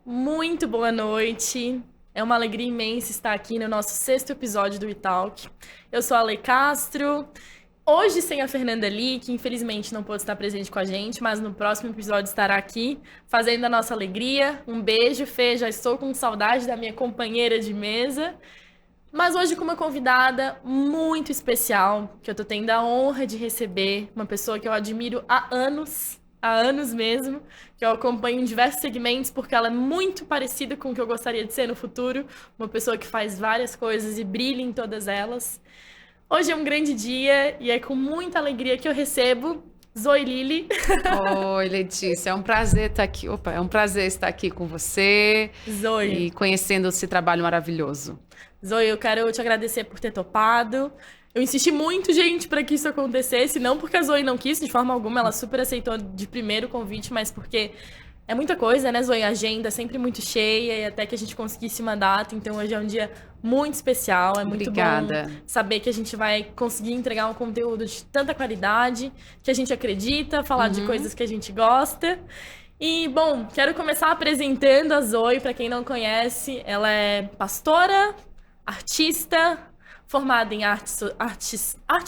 Muito boa noite. É uma alegria imensa estar aqui no nosso 6º episódio do WeTalk. Eu sou a Ale Castro. Hoje sem a Fernanda Lee, que infelizmente não pôde estar presente com a gente, mas no próximo episódio estará aqui, fazendo a nossa alegria. Um beijo, Fê. Já estou com saudade da minha companheira de mesa. Mas hoje com uma convidada muito especial, que eu tô tendo a honra de receber, uma pessoa que eu admiro há anos mesmo, que eu acompanho em diversos segmentos, porque ela é muito parecida com o que eu gostaria de ser no futuro, uma pessoa que faz várias coisas e brilha em todas elas. Hoje é um grande dia e é com muita alegria que eu recebo Zoe Lili. Oi, Letícia, é um prazer estar aqui. Opa, é um prazer estar aqui com você Zoe. e conhecendo esse trabalho maravilhoso. Zoe, eu quero te agradecer por ter topado. Eu insisti muito, gente, para que isso acontecesse, não porque a Zoe não quis, de forma alguma, ela super aceitou de primeiro o convite, mas porque é muita coisa, né, Zoe? A agenda é sempre muito cheia e até que a gente conseguisse uma data, então hoje é um dia muito especial, é muito Obrigada. bom saber que a gente vai conseguir entregar um conteúdo de tanta qualidade, que a gente acredita, falar de coisas que a gente gosta. E, bom, quero começar apresentando a Zoe, para quem não conhece, ela é pastora, artista, formada em artes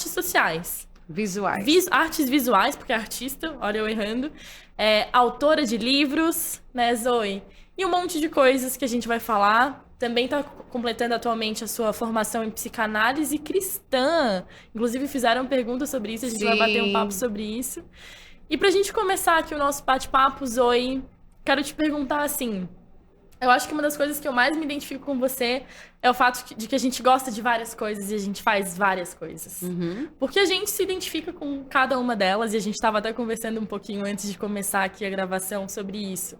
sociais. Visuais. Artes visuais, porque é artista, olha eu errando. É autora de livros, né, Zoe? E um monte de coisas que a gente vai falar. Também está completando atualmente a sua formação em psicanálise cristã. Inclusive fizeram perguntas sobre isso, a gente vai bater um papo sobre isso. E pra gente começar aqui o nosso bate-papo, Zoe, quero te perguntar assim... Eu acho que uma das coisas que eu mais me identifico com você é o fato de que a gente gosta de várias coisas e a gente faz várias coisas. Porque a gente se identifica com cada uma delas e a gente estava até conversando um pouquinho antes de começar aqui a gravação sobre isso.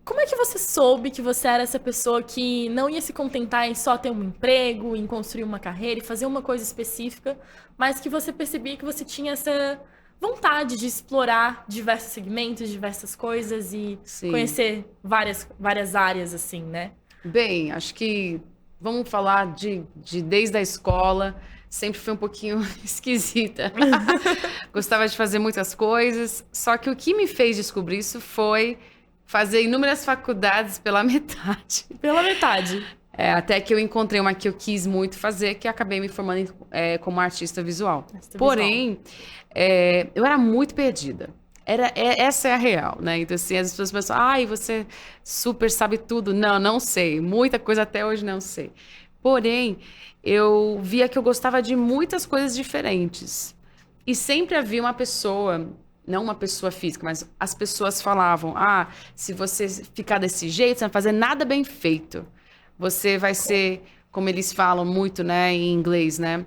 Como é que você soube que você era essa pessoa que não ia se contentar em só ter um emprego, em construir uma carreira e fazer uma coisa específica, mas que você percebia que você tinha essa vontade de explorar diversos segmentos, diversas coisas e conhecer várias áreas, assim, né? Bem, acho que vamos falar de desde a escola. Sempre fui um pouquinho esquisita. Gostava de fazer muitas coisas. Só que o que me fez descobrir isso foi fazer inúmeras faculdades pela metade. Pela metade. Até que eu encontrei uma que eu quis muito fazer, que acabei me formando como artista visual. Porém, eu era muito perdida. Essa é a real, né? Então, assim, as pessoas pensam, ai, você super sabe tudo. Não sei. Muita coisa até hoje não sei. Porém, eu via que eu gostava de muitas coisas diferentes. E sempre havia uma pessoa, não uma pessoa física, mas as pessoas falavam, se você ficar desse jeito, você não vai fazer nada bem feito. Você vai ser, como eles falam muito, né, em inglês, né?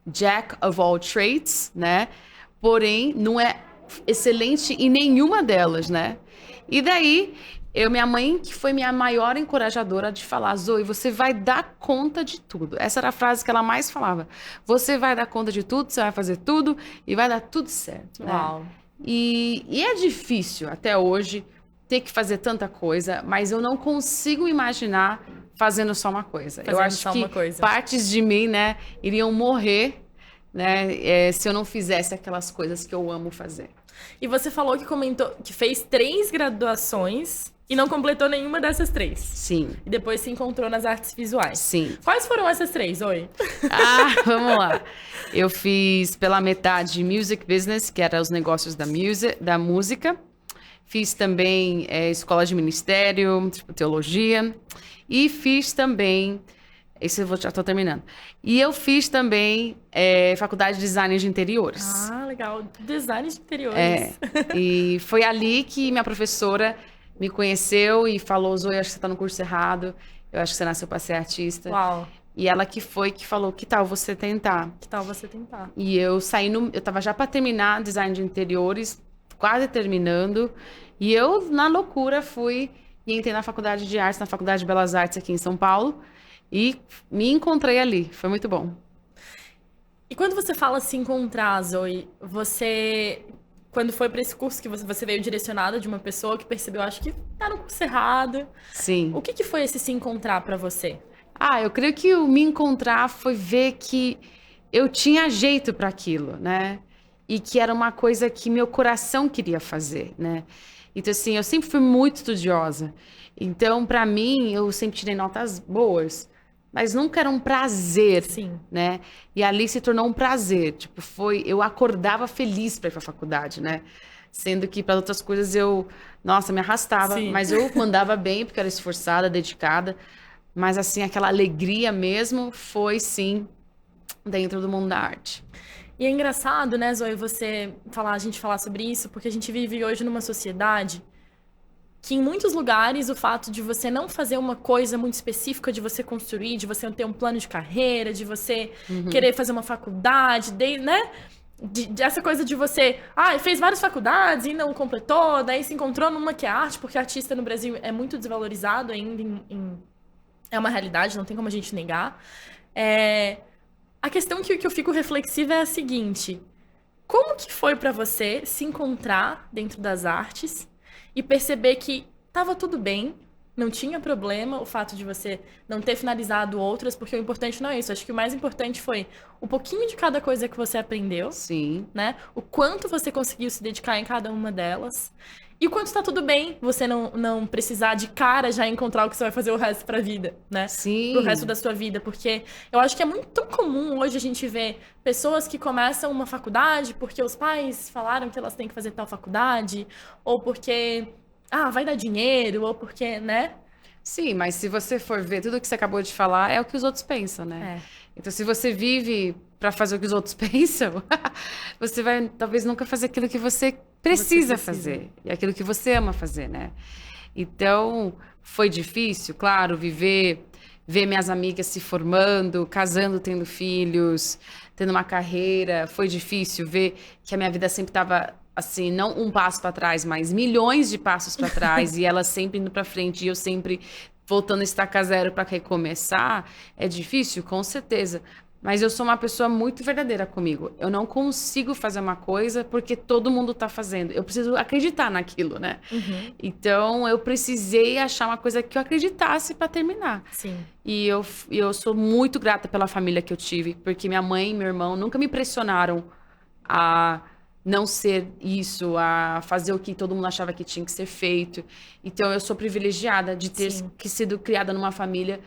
Jack of all trades, né? Porém, não é excelente em nenhuma delas, né? E daí, minha mãe, que foi minha maior encorajadora de falar, Zoe, você vai dar conta de tudo. Essa era a frase que ela mais falava. Você vai dar conta de tudo, você vai fazer tudo e vai dar tudo certo. Uau. Né? E é difícil, até hoje, ter que fazer tanta coisa, mas eu não consigo imaginar fazendo só uma coisa. Eu acho que partes de mim, né, iriam morrer, né, se eu não fizesse aquelas coisas que eu amo fazer. E você falou que fez 3 graduações e não completou nenhuma dessas 3. Sim. E depois se encontrou nas artes visuais. Sim. Quais foram essas 3, Oi? Vamos lá. Eu fiz pela metade Music Business, que era os negócios da música. Fiz também escola de ministério, teologia. E fiz também... Esse eu já estou terminando. E eu fiz também faculdade de design de interiores. Legal. Design de interiores. E foi ali que minha professora me conheceu e falou, Zoe, acho que você está no curso errado. Eu acho que você nasceu para ser artista. Uau. E ela que falou, que tal você tentar? Que tal você tentar? E eu estava já para terminar design de interiores, quase terminando. E eu, na loucura, fui e entrei na faculdade de artes, na Faculdade de Belas Artes aqui em São Paulo. E me encontrei ali. Foi muito bom. E quando você fala se encontrar, Zoe, quando foi para esse curso que você veio direcionada de uma pessoa que percebeu, acho que tá no curso errado. Sim. O que foi esse se encontrar para você? Eu creio que o me encontrar foi ver que eu tinha jeito para aquilo, né? E que era uma coisa que meu coração queria fazer, né? Então, assim, eu sempre fui muito estudiosa. Então, para mim, eu sempre tirei notas boas, mas nunca era um prazer, Sim. né? E ali se tornou um prazer, tipo, eu acordava feliz para ir para a faculdade, né? Sendo que para outras coisas nossa, me arrastava, Sim. mas eu mandava bem porque era esforçada, dedicada, mas assim, aquela alegria mesmo foi sim dentro do mundo da arte. E é engraçado, né, Zoe, a gente falar sobre isso, porque a gente vive hoje numa sociedade que em muitos lugares o fato de você não fazer uma coisa muito específica, de você construir, de você ter um plano de carreira, de você querer fazer uma faculdade, né? Essa coisa de você, fez várias faculdades e não completou, daí se encontrou numa que é arte, porque artista no Brasil é muito desvalorizado ainda, é uma realidade, não tem como a gente negar. A questão que eu fico reflexiva é a seguinte: como que foi pra você se encontrar dentro das artes e perceber que tava tudo bem, não tinha problema o fato de você não ter finalizado outras, porque o importante não é isso. Acho que o mais importante foi o pouquinho de cada coisa que você aprendeu, Sim. né? O quanto você conseguiu se dedicar em cada uma delas. E o quanto tá tudo bem você não precisar de cara já encontrar o que você vai fazer o resto pra vida, né? Sim. Pro resto da sua vida. Porque eu acho que é muito tão comum hoje a gente ver pessoas que começam uma faculdade porque os pais falaram que elas têm que fazer tal faculdade, ou porque, vai dar dinheiro, ou porque, né? Sim, mas se você for ver tudo que você acabou de falar, é o que os outros pensam, né? Então, se você vive para fazer o que os outros pensam, você vai talvez nunca fazer aquilo que você precisa fazer. E aquilo que você ama fazer, né? Então, foi difícil, claro, ver minhas amigas se formando, casando, tendo filhos, tendo uma carreira. Foi difícil ver que a minha vida sempre estava assim, não um passo para trás, mas milhões de passos para trás, e elas sempre indo para frente, e eu sempre voltando a estaca zero para recomeçar. É difícil, com certeza. Mas eu sou uma pessoa muito verdadeira comigo. Eu não consigo fazer uma coisa porque todo mundo tá fazendo. Eu preciso acreditar naquilo, né? Então, eu precisei achar uma coisa que eu acreditasse para terminar. Sim. E eu sou muito grata pela família que eu tive, porque minha mãe e meu irmão nunca me pressionaram a não ser isso, a fazer o que todo mundo achava que tinha que ser feito. Então, eu sou privilegiada de ter sido criada numa família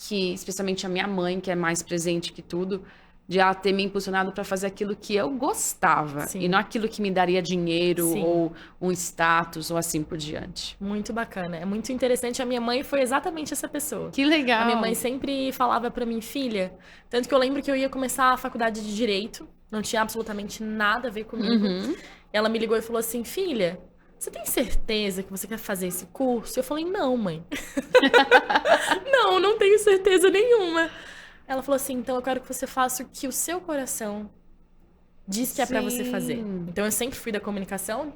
que, especialmente a minha mãe, que é mais presente que tudo, de ela ter me impulsionado para fazer aquilo que eu gostava. Sim. E não aquilo que me daria dinheiro ou um status ou assim por diante. Muito bacana. É muito interessante. A minha mãe foi exatamente essa pessoa. Que legal. A minha mãe sempre falava para mim, filha, tanto que eu lembro que eu ia começar a faculdade de Direito, não tinha absolutamente nada a ver comigo. Ela me ligou e falou assim, filha, você tem certeza que você quer fazer esse curso? Eu falei, não, mãe. não tenho certeza nenhuma. Ela falou assim, então eu quero que você faça o que o seu coração diz que é pra você fazer. Então eu sempre fui da comunicação,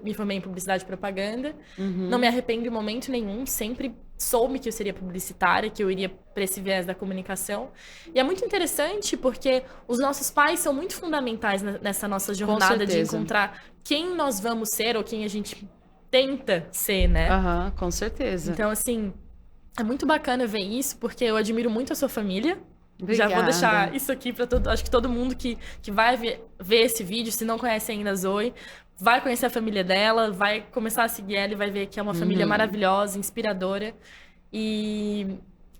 me formei em publicidade e propaganda, não me arrependo em momento nenhum, sempre soube que eu seria publicitária, que eu iria para esse viés da comunicação. E é muito interessante porque os nossos pais são muito fundamentais nessa nossa jornada de encontrar quem nós vamos ser ou quem a gente tenta ser, né? Com certeza. Então, assim, é muito bacana ver isso, porque eu admiro muito a sua família. Obrigada. Já vou deixar isso aqui para acho que todo mundo que vai ver esse vídeo, se não conhece ainda a Zoe, vai conhecer a família dela, vai começar a seguir ela e vai ver que é uma família maravilhosa, inspiradora. E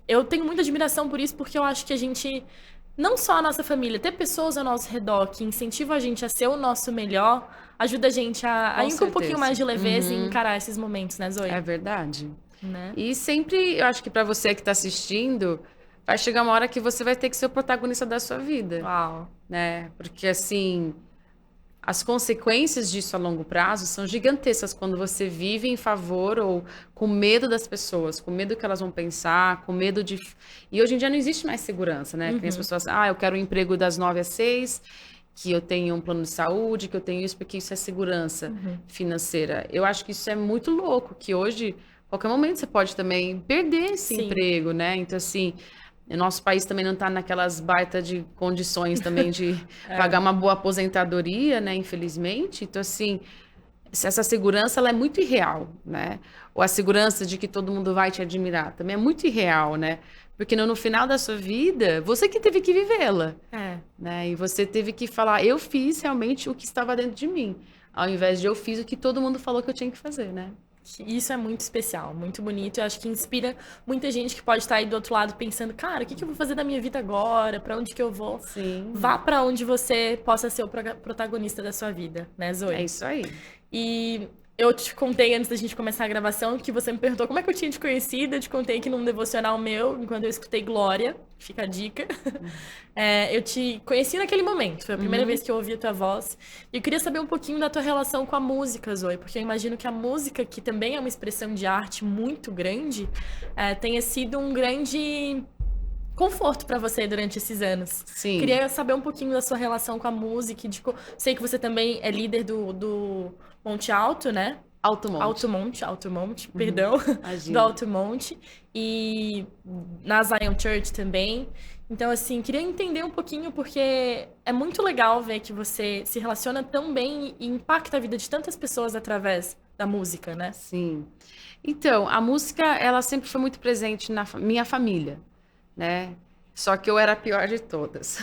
eu tenho muita admiração por isso, porque eu acho que a gente, não só a nossa família, ter pessoas ao nosso redor que incentivam a gente a ser o nosso melhor, ajuda a gente a ir com um pouquinho mais de leveza e encarar esses momentos, né, Zoe? É verdade. Né? E sempre, eu acho que para você que está assistindo, vai chegar uma hora que você vai ter que ser o protagonista da sua vida. Uau. Né? Porque, assim, as consequências disso a longo prazo são gigantescas quando você vive em favor ou com medo das pessoas, com medo que elas vão pensar, com medo de... E hoje em dia não existe mais segurança, né? Que as pessoas, eu quero um emprego das 9 às 6, que eu tenho um plano de saúde, que eu tenho isso, porque isso é segurança financeira. Eu acho que isso é muito louco, que hoje, a qualquer momento, você pode também perder esse emprego, né? Então, assim... O nosso país também não está naquelas baita de condições também de pagar uma boa aposentadoria, né? Infelizmente. Então, assim, essa segurança ela é muito irreal, né? Ou a segurança de que todo mundo vai te admirar também é muito irreal, né? Porque no final da sua vida, você que teve que vivê-la. Né? E você teve que falar, eu fiz realmente o que estava dentro de mim. Ao invés de eu fiz o que todo mundo falou que eu tinha que fazer, né? Isso é muito especial, muito bonito. Eu acho que inspira muita gente que pode estar aí do outro lado pensando, cara, o que eu vou fazer da minha vida agora? Pra onde que eu vou? Sim. Vá pra onde você possa ser o protagonista da sua vida, né, Zoe? É isso aí. E eu te contei antes da gente começar a gravação que você me perguntou como é que eu tinha te conhecido. Eu te contei que num devocional meu, enquanto eu escutei Glória, fica a dica. Eu te conheci naquele momento. Foi a primeira vez que eu ouvi a tua voz. E eu queria saber um pouquinho da tua relação com a música, Zoe, porque eu imagino que a música, que também é uma expressão de arte muito grande, tenha sido um grande conforto pra você durante esses anos. Sim. Queria saber um pouquinho da sua relação com a música. Sei que você também é líder do Monte Alto, né? Alto Monte. Alto Monte, perdão. Imagina. Do Alto Monte. E na Zion Church também. Então, assim, queria entender um pouquinho, porque é muito legal ver que você se relaciona tão bem e impacta a vida de tantas pessoas através da música, né? Sim. Então, a música, ela sempre foi muito presente na minha família, né? Só que eu era a pior de todas.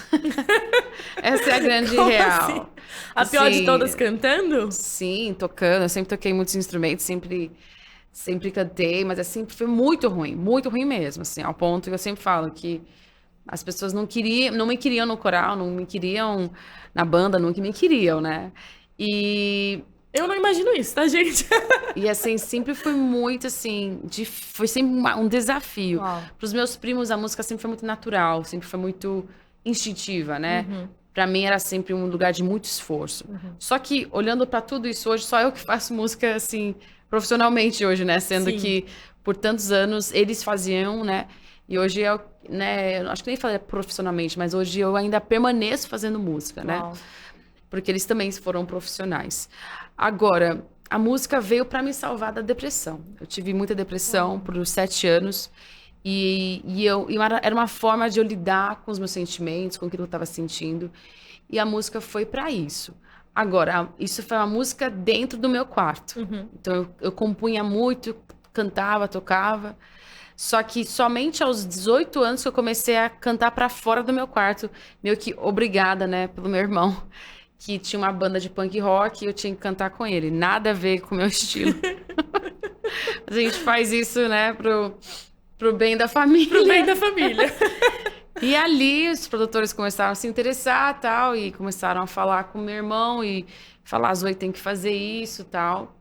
Essa é a grande Como real. assim? A pior de Assim, todas cantando? Sim, tocando. Eu sempre toquei muitos instrumentos, sempre cantei, mas sempre foi muito ruim mesmo, assim, ao ponto que eu sempre falo que as pessoas não me queriam no coral, não me queriam na banda, não me queriam, né? E Eu não imagino isso, tá, gente? E assim, sempre foi muito assim, foi sempre um desafio. Uau. Para os meus primos, a música sempre foi muito natural, sempre foi muito instintiva, né? Para mim era sempre um lugar de muito esforço. Só que olhando para tudo isso hoje, só eu que faço música assim profissionalmente hoje, né? Sendo Sim. que por tantos anos eles faziam, né? E hoje eu, né, eu acho que nem falei profissionalmente, mas hoje eu ainda permaneço fazendo música, né? Uau. Porque eles também foram profissionais. Agora, a música veio para me salvar da depressão. Eu tive muita depressão por 7 anos e era uma forma de eu lidar com os meus sentimentos, com aquilo que eu estava sentindo. E a música foi para isso. Agora, isso foi uma música dentro do meu quarto. Então, eu compunha muito, cantava, tocava. Só que somente aos 18 anos que eu comecei a cantar para fora do meu quarto, meio que obrigada, né, pelo meu irmão, que tinha uma banda de punk rock e eu tinha que cantar com ele. Nada a ver com o meu estilo. A gente faz isso, né, pro bem da família. Pro bem da família. E ali os produtores começaram a se interessar, tal, e começaram a falar com o meu irmão e falar, Zoe, tem que fazer isso, tal.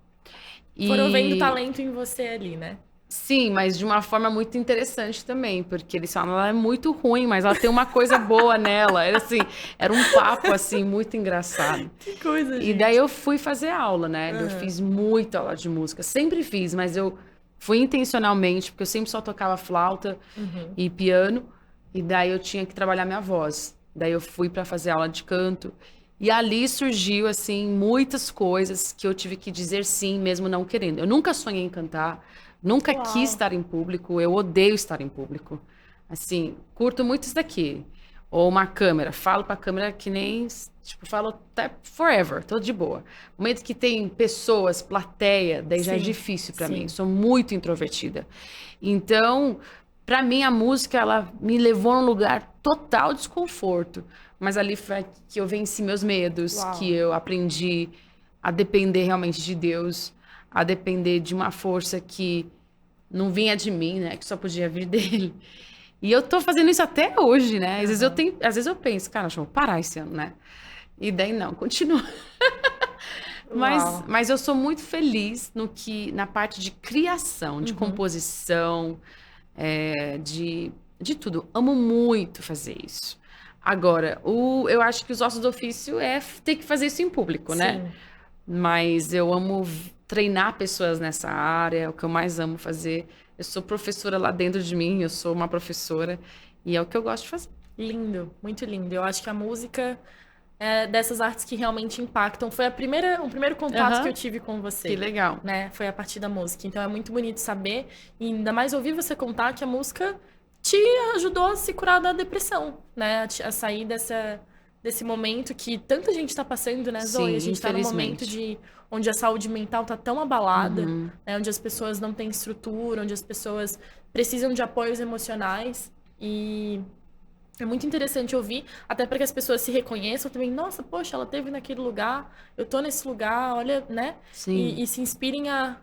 Foram vendo talento em você ali, né? Sim, mas de uma forma muito interessante também, porque eles falam, ela é muito ruim, mas ela tem uma coisa boa nela. Era assim, era um papo assim muito engraçado. Que coisa, gente. E daí eu fui fazer aula, né? Eu fiz muita aula de música, sempre fiz, mas eu fui intencionalmente, porque eu sempre só tocava flauta e piano, e daí eu tinha que trabalhar minha voz. Daí eu fui para fazer aula de canto. E ali surgiu, assim, muitas coisas que eu tive que dizer sim, mesmo não querendo. Eu nunca sonhei em cantar, nunca Uau. quis estar em público, eu odeio estar em público. Assim, curto muito isso daqui. Ou uma câmera, falo pra câmera que nem, tipo, falo até forever, tô de boa. No momento que tem pessoas, plateia, daí já é Sim, difícil pra sim. mim, sou muito introvertida. Então, pra mim, a música, ela me levou num lugar total desconforto. Mas ali foi que eu venci meus medos, Uau. que eu aprendi a depender realmente de Deus, a depender de uma força que não vinha de mim, né? Que só podia vir dele. E eu tô fazendo isso até hoje, né? Às vezes eu penso, cara, acho que eu vou parar esse ano, né? E daí não, continua. Uau. Mas eu sou muito feliz na parte de criação, de composição, de tudo. Amo muito fazer isso. Agora, eu acho que os ossos do ofício é ter que fazer isso em público, né? Sim. Mas eu amo treinar pessoas nessa área, é o que eu mais amo fazer. Eu sou professora lá dentro de mim, eu sou uma professora e é o que eu gosto de fazer. Lindo, muito lindo. Eu acho que a música é dessas artes que realmente impactam. Foi o primeiro contato que eu tive com você. Que legal. Né? Foi a partir da música. Então é muito bonito saber, e ainda mais ouvir você contar que a música te ajudou a se curar da depressão, né? A sair desse momento que tanta gente está passando, né, Zoe? Sim, A gente está num momento onde a saúde mental tá tão abalada, né? Onde as pessoas não têm estrutura, onde as pessoas precisam de apoios emocionais. E é muito interessante ouvir, até para que as pessoas se reconheçam também. Nossa, poxa, ela esteve naquele lugar, eu tô nesse lugar, olha, né? Sim. E se inspirem a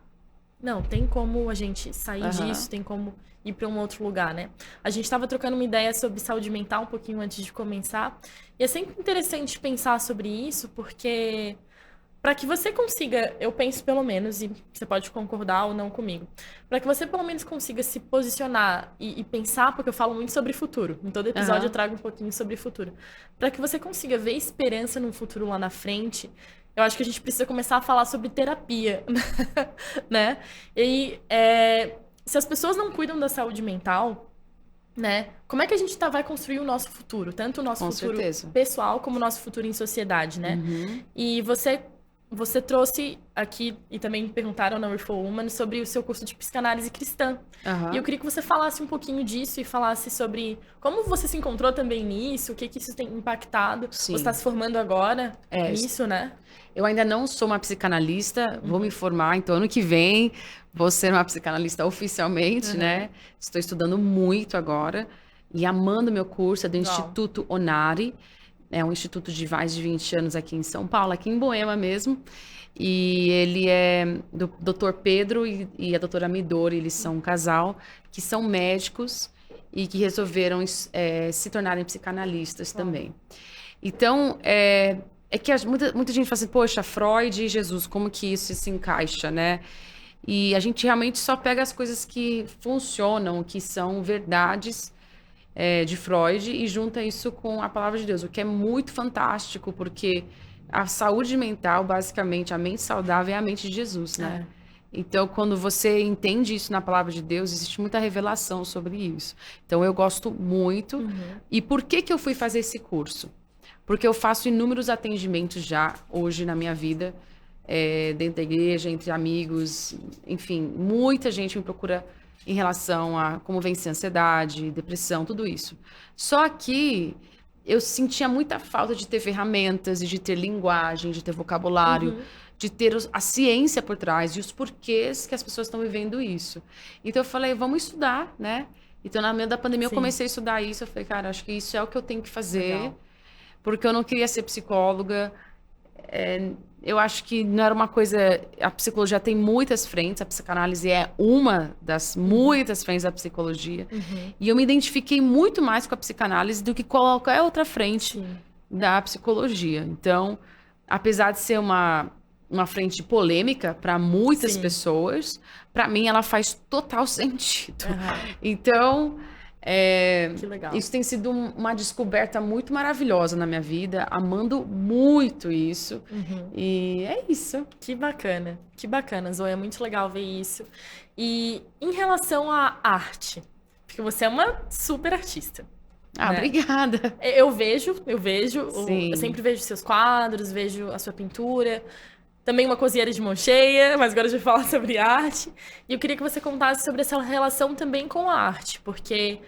Não, tem como a gente sair disso, tem como ir para um outro lugar, né? A gente estava trocando uma ideia sobre saúde mental um pouquinho antes de começar. E é sempre interessante pensar sobre isso, porque para que você consiga, eu penso pelo menos, e você pode concordar ou não comigo, para que você pelo menos consiga se posicionar e pensar, porque eu falo muito sobre futuro, em todo episódio eu trago um pouquinho sobre futuro, para que você consiga ver esperança num futuro lá na frente, eu acho que a gente precisa começar a falar sobre terapia, né? E se as pessoas não cuidam da saúde mental, né? Como é que a gente vai construir o nosso futuro? Tanto o nosso futuro pessoal como o nosso futuro em sociedade, né? E você trouxe aqui, e também me perguntaram na Real Woman, sobre o seu curso de psicanálise cristã. E eu queria que você falasse um pouquinho disso e falasse sobre como você se encontrou também nisso, o que isso tem impactado. Sim. Você está se formando agora nisso, né? Eu ainda não sou uma psicanalista, vou me formar, então ano que vem vou ser uma psicanalista oficialmente, né? Estou estudando muito agora e amando meu curso, é do Instituto Onari. É um instituto de mais de 20 anos aqui em São Paulo, aqui em Moema mesmo. E ele é do Dr. Pedro e a doutora Midori, eles são um casal que são médicos e que resolveram se tornarem psicanalistas também. Então, é que muita gente fala assim, poxa, Freud e Jesus, como que isso se encaixa, né? E a gente realmente só pega as coisas que funcionam, que são verdades de Freud e junta isso com a palavra de Deus, o que é muito fantástico, porque a saúde mental, basicamente, a mente saudável é a mente de Jesus, né? Então, quando você entende isso na palavra de Deus, existe muita revelação sobre isso. Então, eu gosto muito. E por que eu fui fazer esse curso? Porque eu faço inúmeros atendimentos já, hoje, na minha vida, dentro da igreja, entre amigos, enfim, muita gente me procura em relação a como vencer ansiedade, depressão, tudo isso. Só que eu sentia muita falta de ter ferramentas, e de ter linguagem, de ter vocabulário, de ter a ciência por trás e os porquês que as pessoas estão vivendo isso. Então eu falei, vamos estudar, né? Então na meio da pandemia eu comecei a estudar isso, eu falei, cara, acho que isso é o que eu tenho que fazer, porque eu não queria ser psicóloga. Eu acho que não era uma coisa... A psicologia tem muitas frentes, a psicanálise é uma das muitas frentes da psicologia. E eu me identifiquei muito mais com a psicanálise do que qualquer outra frente da psicologia. Então, apesar de ser uma frente polêmica para muitas pessoas, para mim ela faz total sentido. Então... que legal. Isso tem sido uma descoberta muito maravilhosa na minha vida, amando muito isso. E é isso. Que bacana, Zoe, é muito legal ver isso. E em relação à arte, porque você é uma super artista. Ah, né? Obrigada. Eu vejo, eu sempre vejo seus quadros, vejo a sua pintura. Também uma cozinheira de mão cheia, mas agora a gente vai falar sobre arte. E eu queria que você contasse sobre essa relação também com a arte, porque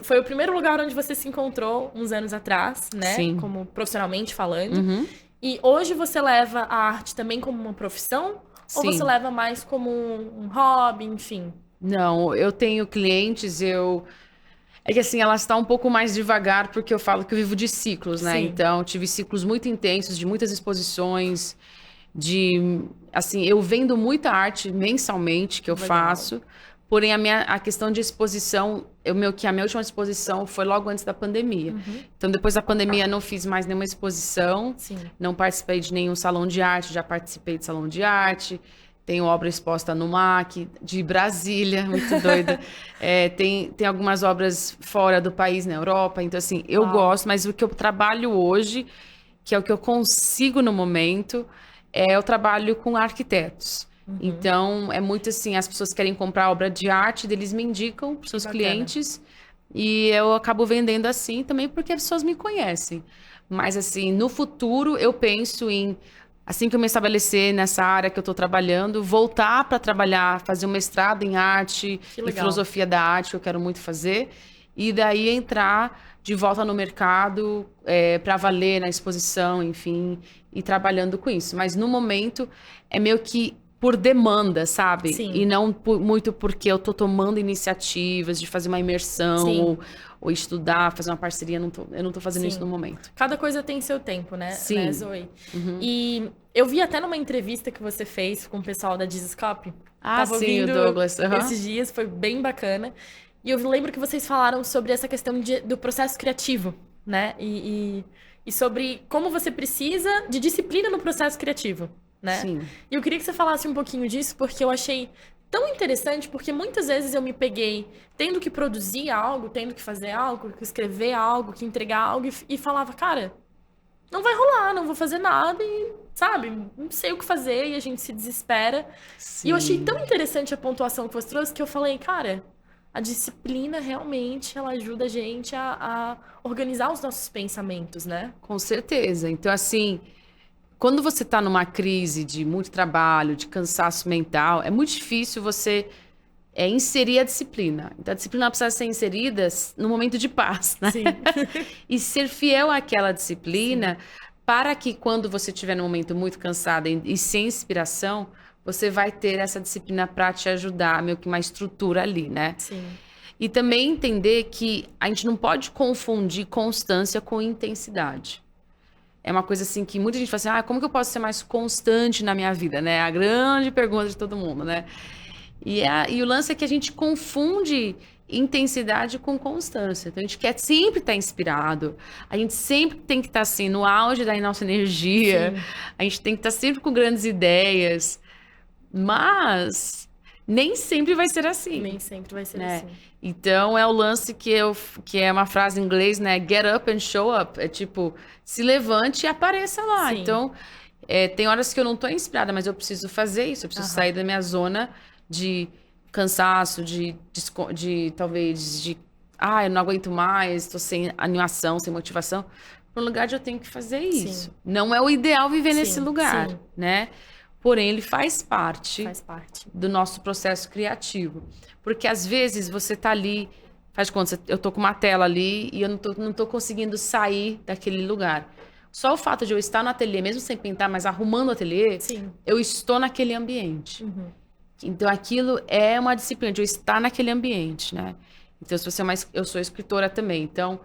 foi o primeiro lugar onde você se encontrou uns anos atrás, né? Sim. Como profissionalmente falando. E hoje você leva a arte também como uma profissão? Ou você leva mais como um hobby, enfim? Não, eu tenho clientes, É que assim, ela está um pouco mais devagar, porque eu falo que eu vivo de ciclos, né? Então, tive ciclos muito intensos, de muitas exposições... assim, eu vendo muita arte mensalmente que eu faço, porém a questão de exposição, a minha última exposição foi logo antes da pandemia. Então, depois da pandemia, não fiz mais nenhuma exposição, não participei de nenhum salão de arte, já participei de salão de arte, tenho obra exposta no MAC, de Brasília, muito doida. Tem algumas obras fora do país, na Europa, então assim, eu gosto, mas o que eu trabalho hoje, que é o que eu consigo no momento... eu trabalho com arquitetos. Então, é muito assim, as pessoas querem comprar obra de arte, eles me indicam para os seus clientes e eu acabo vendendo assim também porque as pessoas me conhecem. Mas assim, no futuro eu penso em, assim que eu me estabelecer nessa área que eu estou trabalhando, voltar para trabalhar, fazer um mestrado em arte, em filosofia da arte, que eu quero muito fazer, e daí entrar de volta no mercado para valer na exposição, enfim, e trabalhando com isso. Mas no momento é meio que por demanda, sabe? Sim. E não muito porque eu tô tomando iniciativas de fazer uma imersão ou estudar, fazer uma parceria. Eu não tô fazendo isso no momento. Cada coisa tem seu tempo, né, Sim. né, Zoe? E eu vi até numa entrevista que você fez com o pessoal da Dizescope. Tava sim, o Douglas. Esses dias, foi bem bacana. E eu lembro que vocês falaram sobre essa questão do processo criativo, né? E sobre como você precisa de disciplina no processo criativo, né? Sim. E eu queria que você falasse um pouquinho disso, porque eu achei tão interessante, porque muitas vezes eu me peguei tendo que produzir algo, tendo que fazer algo, que escrever algo, que entregar algo, e falava, cara, não vai rolar, não vou fazer nada, e, sabe, não sei o que fazer, e a gente se desespera. Sim. E eu achei tão interessante a pontuação que você trouxe, que eu falei, cara, a disciplina realmente, ela ajuda a gente a organizar os nossos pensamentos, né? Com certeza. Então, assim, quando você está numa crise de muito trabalho, de cansaço mental, é muito difícil você inserir a disciplina. Então, a disciplina precisa ser inserida no momento de paz, né? Sim. E ser fiel àquela disciplina para que quando você estiver num momento muito cansada e sem inspiração, você vai ter essa disciplina para te ajudar, meio que uma estrutura ali, né? Sim. E também entender que a gente não pode confundir constância com intensidade. É uma coisa assim que muita gente fala assim, como que eu posso ser mais constante na minha vida, né? A grande pergunta de todo mundo, né? E o lance é que a gente confunde intensidade com constância. Então, a gente quer sempre estar inspirado. A gente sempre tem que estar, assim, no auge da nossa energia. Sim. A gente tem que estar sempre com grandes ideias. Mas nem sempre vai ser assim. Nem sempre vai ser né? assim. Então, é o lance que é uma frase em inglês, né? Get up and show up. É tipo, se levante e apareça lá. Sim. Então, tem horas que eu não estou inspirada, mas eu preciso fazer isso. Eu preciso sair da minha zona de cansaço, talvez, eu não aguento mais, estou sem animação, sem motivação. Para um lugar de eu tenho que fazer isso. Sim. Não é o ideal viver nesse lugar, sim. né? Porém, ele faz parte do nosso processo criativo. Porque, às vezes, você tá ali, faz de conta, eu tô com uma tela ali e eu não tô conseguindo sair daquele lugar. Só o fato de eu estar no ateliê, mesmo sem pintar, mas arrumando o ateliê, eu estou naquele ambiente. Uhum. Então, aquilo é uma disciplina de eu estar naquele ambiente, né? Então, se você eu sou escritora também. Então,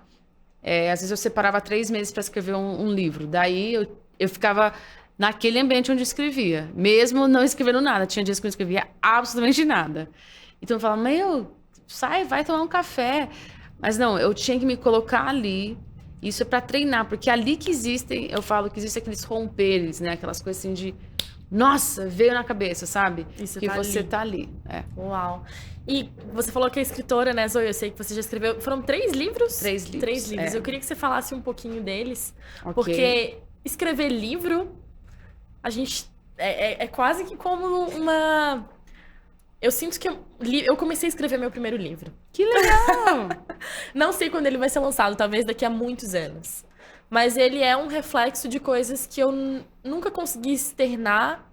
às vezes eu separava 3 meses para escrever um livro. Daí, eu ficava naquele ambiente onde eu escrevia, mesmo não escrevendo nada. Tinha dias que eu não escrevia absolutamente nada. Então eu falava, sai, vai tomar um café. Mas não, eu tinha que me colocar ali. Isso é para treinar, porque ali que existem, eu falo que existem aqueles romperes, né? Aquelas coisas assim de, nossa, veio na cabeça, sabe? Isso que tá você ali. Tá ali. Uau. E você falou que é escritora, né, Zoe? Eu sei que você já escreveu. Foram 3 livros? 3 livros. 3 livros. Eu queria que você falasse um pouquinho deles. Okay. Porque escrever livro, a gente é quase que como uma... Eu sinto que eu comecei a escrever meu primeiro livro. Que legal! Não sei quando ele vai ser lançado, talvez daqui a muitos anos. Mas ele é um reflexo de coisas que eu nunca consegui externar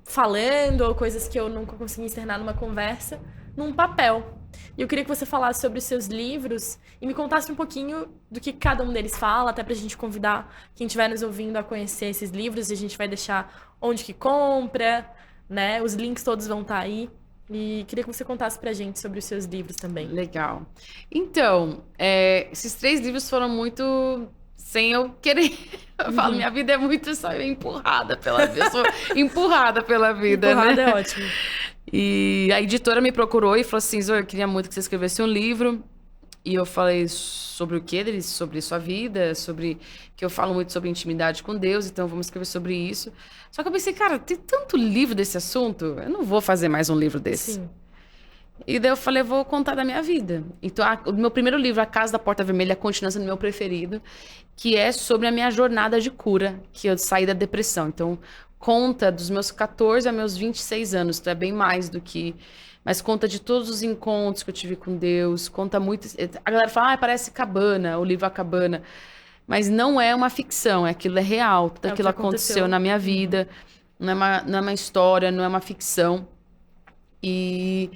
falando, ou coisas que eu nunca consegui externar numa conversa, num papel. E eu queria que você falasse sobre os seus livros e me contasse um pouquinho do que cada um deles fala, até pra gente convidar quem estiver nos ouvindo a conhecer esses livros. E a gente vai deixar onde que compra, né? Os links todos vão estar aí. E queria que você contasse pra gente sobre os seus livros também. Legal. Então, esses 3 livros foram muito sem eu querer. Eu falo, minha vida é muito só empurrada pela vida. Eu sou empurrada pela vida, empurrada, né? É ótimo. E a editora me procurou e falou assim, Zoe, eu queria muito que você escrevesse um livro. E eu falei sobre o quê deles? Sobre sua vida, que eu falo muito sobre intimidade com Deus, então vamos escrever sobre isso. Só que eu pensei, cara, tem tanto livro desse assunto, eu não vou fazer mais um livro desse. Sim. E daí eu falei, eu vou contar da minha vida. Então, o meu primeiro livro, A Casa da Porta Vermelha, continua sendo meu preferido, que é sobre a minha jornada de cura, que eu saí da depressão. Então, conta dos meus 14 a meus 26 anos, então é bem mais do que... Mas conta de todos os encontros que eu tive com Deus, conta muito... A galera fala, parece Cabana, o livro A Cabana. Mas não é uma ficção, aquilo é real. Tudo aquilo aconteceu na minha vida. Não é uma história, não é uma ficção. E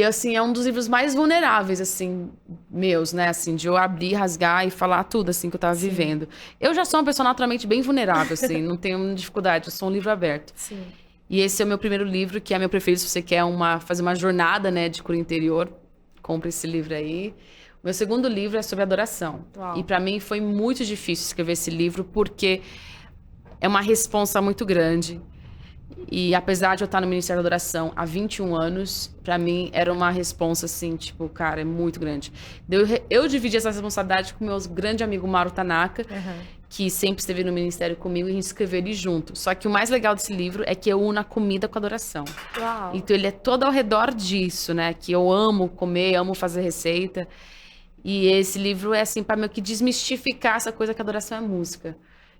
assim, é um dos livros mais vulneráveis, assim, meus, né? Assim, de eu abrir, rasgar e falar tudo, assim, que eu tava vivendo. Eu já sou uma pessoa naturalmente bem vulnerável, assim, não tenho dificuldade, eu sou um livro aberto. Sim. E esse é o meu primeiro livro, que é meu preferido. Se você quer fazer uma jornada, né, de cura interior, compre esse livro aí. O meu segundo livro é sobre adoração. Uau. E para mim foi muito difícil escrever esse livro, porque é uma responsa muito grande. E apesar de eu estar no Ministério da Adoração há 21 anos, para mim era uma responsa assim, tipo, cara, é muito grande. Eu dividi essa responsabilidade com meu grande amigo Mauro Tanaka, que sempre esteve no ministério comigo, e a gente escreveu ele junto. Só que o mais legal desse livro é que eu uno a comida com a adoração. Uau. Então ele é todo ao redor disso, né? Que eu amo comer, amo fazer receita. E esse livro é assim, para meio que desmistificar essa coisa que a adoração é música.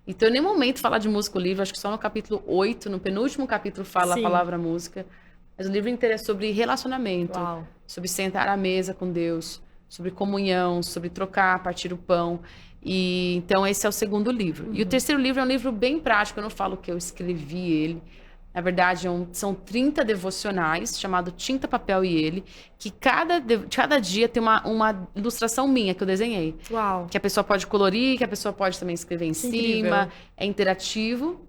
Então, em nenhum momento falar de música o livro, acho que só no capítulo 8, no penúltimo capítulo, fala Sim. a palavra música. Mas o livro inteiro é sobre relacionamento, Uau. sobre sentar à mesa com Deus, sobre comunhão, sobre trocar, partir o pão. E então esse é o segundo livro. E o terceiro livro é um livro bem prático, eu não falo que eu escrevi ele. Na verdade, são 30 devocionais, chamado Tinta, Papel e Ele, que cada dia tem uma ilustração minha que eu desenhei. Uau. Que a pessoa pode colorir, que a pessoa pode também escrever em cima. É interativo.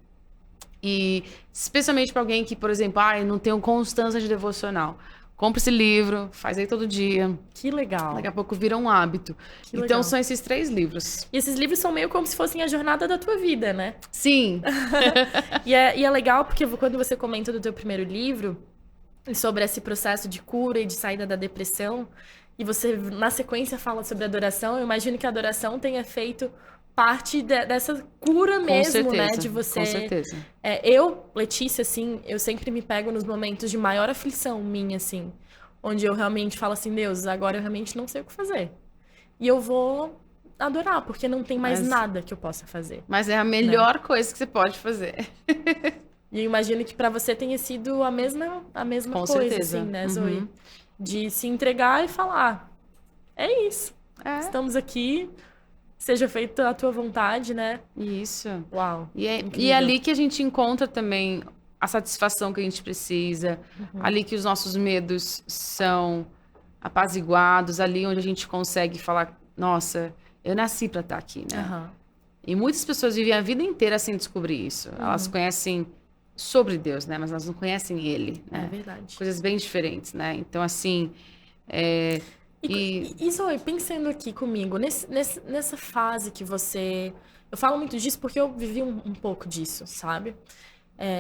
E especialmente para alguém que, por exemplo, não tem constância de devocional. Compre esse livro, faz aí todo dia. Que legal. Daqui a pouco vira um hábito. Que então legal. são esses 3 livros. E esses livros são meio como se fossem a jornada da tua vida, né? Sim. E é legal porque quando você comenta do teu primeiro livro, sobre esse processo de cura e de saída da depressão, e você, na sequência, fala sobre adoração, eu imagino que a adoração tenha feito parte dessa cura mesmo, certeza, né? De você... Com certeza. Letícia, assim, eu sempre me pego nos momentos de maior aflição minha, assim, onde eu realmente falo assim, Deus, agora eu realmente não sei o que fazer. E eu vou adorar, porque não tem mais nada que eu possa fazer. Mas é a melhor coisa que você pode fazer. E eu imagino que pra você tenha sido a mesma Com coisa, certeza. assim, né, Zoe? De se entregar e falar, é isso. É. Estamos aqui, seja feita a tua vontade, né? Isso. Uau. E é ali que a gente encontra também a satisfação que a gente precisa, ali que os nossos medos são apaziguados, ali onde a gente consegue falar, nossa, eu nasci para estar aqui, né? E muitas pessoas vivem a vida inteira sem descobrir isso. Elas conhecem sobre Deus, né? Mas elas não conhecem Ele, né? É verdade. Coisas bem diferentes, né? Então, assim... E Zoe, pensando aqui comigo, nessa fase que você... Eu falo muito disso porque eu vivi um pouco disso, sabe?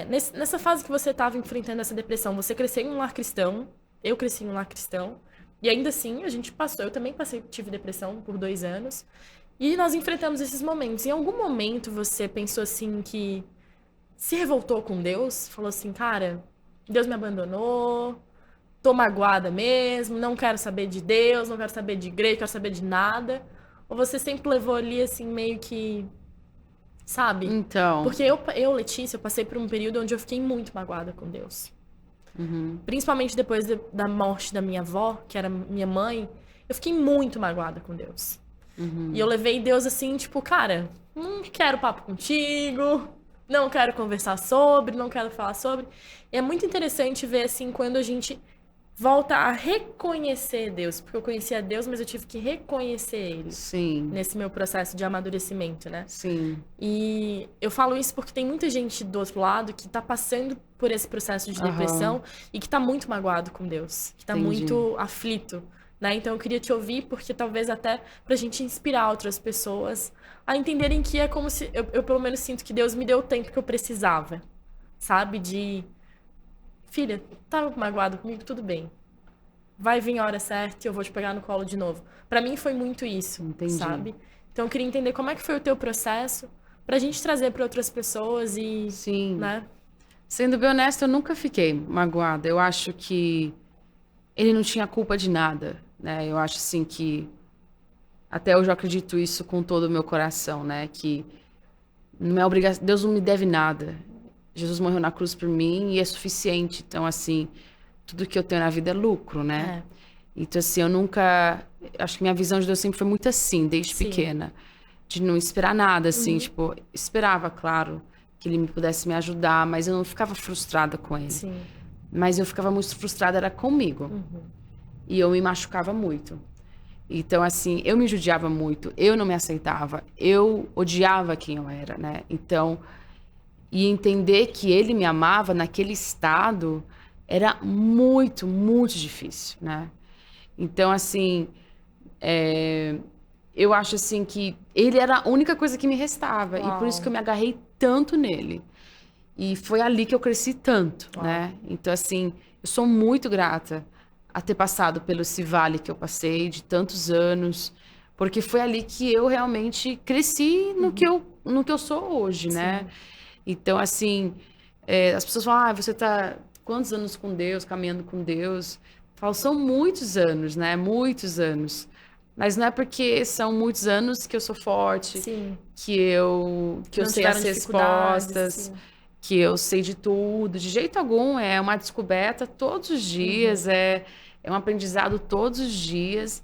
Nessa fase que você estava enfrentando essa depressão, você cresceu em um lar cristão, eu cresci em um lar cristão, e ainda assim a gente passou, eu também tive depressão por 2 anos, e nós enfrentamos esses momentos. Em algum momento você pensou assim que se revoltou com Deus? Falou assim, cara, Deus me abandonou... Tô magoada mesmo, não quero saber de Deus, não quero saber de igreja, não quero saber de nada. Ou você sempre levou ali, assim, meio que... Sabe? Então... Porque eu, Letícia, eu passei por um período onde eu fiquei muito magoada com Deus. Principalmente depois da morte da minha avó, que era minha mãe, eu fiquei muito magoada com Deus. E eu levei Deus assim, tipo, cara, não quero papo contigo, não quero conversar sobre, não quero falar sobre. E é muito interessante ver, assim, quando a gente... volta a reconhecer Deus, porque eu conhecia Deus, mas eu tive que reconhecer Ele. Sim. Nesse meu processo de amadurecimento, né? Sim. E eu falo isso porque tem muita gente do outro lado que tá passando por esse processo de depressão e que tá muito magoado com Deus, que tá muito aflito, né? Então eu queria te ouvir, porque talvez até pra gente inspirar outras pessoas a entenderem que é como se... Eu pelo menos sinto que Deus me deu o tempo que eu precisava, sabe? De... Filha, tá magoado comigo? Tudo bem. Vai vir a hora certa e eu vou te pegar no colo de novo. Pra mim foi muito isso, sabe? Então eu queria entender como é que foi o teu processo pra gente trazer pra outras pessoas e... Sim. Né? Sendo bem honesta, eu nunca fiquei magoada. Eu acho que ele não tinha culpa de nada, né? Eu acho assim que... Até hoje eu acredito isso com todo o meu coração, né? Que não é obrigação... Deus não me deve nada. Jesus morreu na cruz por mim e é suficiente. Então, assim, tudo que eu tenho na vida é lucro, né? Então, assim, eu nunca... Acho que minha visão de Deus sempre foi muito assim, desde pequena. De não esperar nada, assim. Tipo, esperava, claro, que ele pudesse me ajudar, mas eu não ficava frustrada com ele. Sim. Mas eu ficava muito frustrada, era comigo. E eu me machucava muito. Então, assim, eu me judiava muito. Eu não me aceitava. Eu odiava quem eu era, né? Então... e entender que ele me amava naquele estado era muito, muito difícil, né? Então, assim, eu acho assim que ele era a única coisa que me restava. Uau. E por isso que eu me agarrei tanto nele. E foi ali que eu cresci tanto, Uau. né? Então, assim, eu sou muito grata a ter passado pelo esse vale que eu passei de tantos anos, porque foi ali que eu realmente cresci no que eu sou hoje, né? Então, assim, as pessoas falam, você tá quantos anos com Deus, caminhando com Deus? Eu falo, são muitos anos, né? Muitos anos. Mas não é porque são muitos anos que eu sou forte, Sim. que eu sei as respostas, sim. que eu sei de tudo. De jeito algum, é uma descoberta todos os dias, é um aprendizado todos os dias.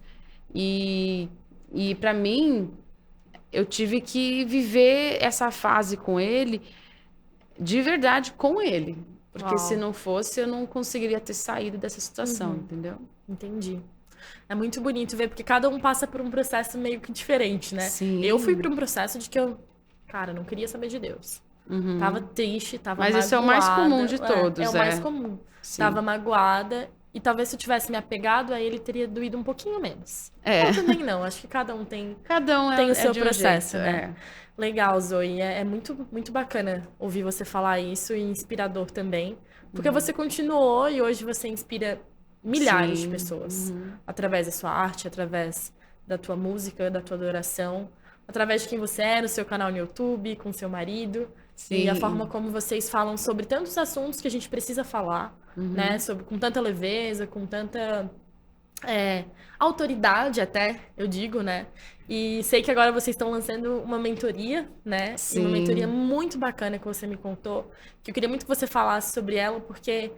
E para mim, eu tive que viver essa fase com ele, de verdade, com ele. Porque Uau. se não fosse, eu não conseguiria ter saído dessa situação, entendeu? Entendi. É muito bonito ver, porque cada um passa por um processo meio que diferente, né? Sim. Eu fui por um processo de que eu, cara, não queria saber de Deus. Tava triste, tava Mas magoada. isso é o mais comum de todos, É o mais comum. Sim. Tava magoada. E talvez se eu tivesse me apegado a ele, teria doído um pouquinho menos. É. Ou também não. Acho que cada um tem tem o seu processo, jeito, né? Legal, Zoe. É muito, muito bacana ouvir você falar isso e inspirador também. Porque você continuou e hoje você inspira milhares de pessoas. Através da sua arte, através da tua música, da tua adoração. Através de quem você é, no seu canal no YouTube, com seu marido. Sim. E a forma como vocês falam sobre tantos assuntos que a gente precisa falar, né? Com tanta leveza, com tanta autoridade até, eu digo, né? E sei que agora vocês estão lançando uma mentoria, né? Sim. E uma mentoria muito bacana que você me contou, que eu queria muito que você falasse sobre ela, porque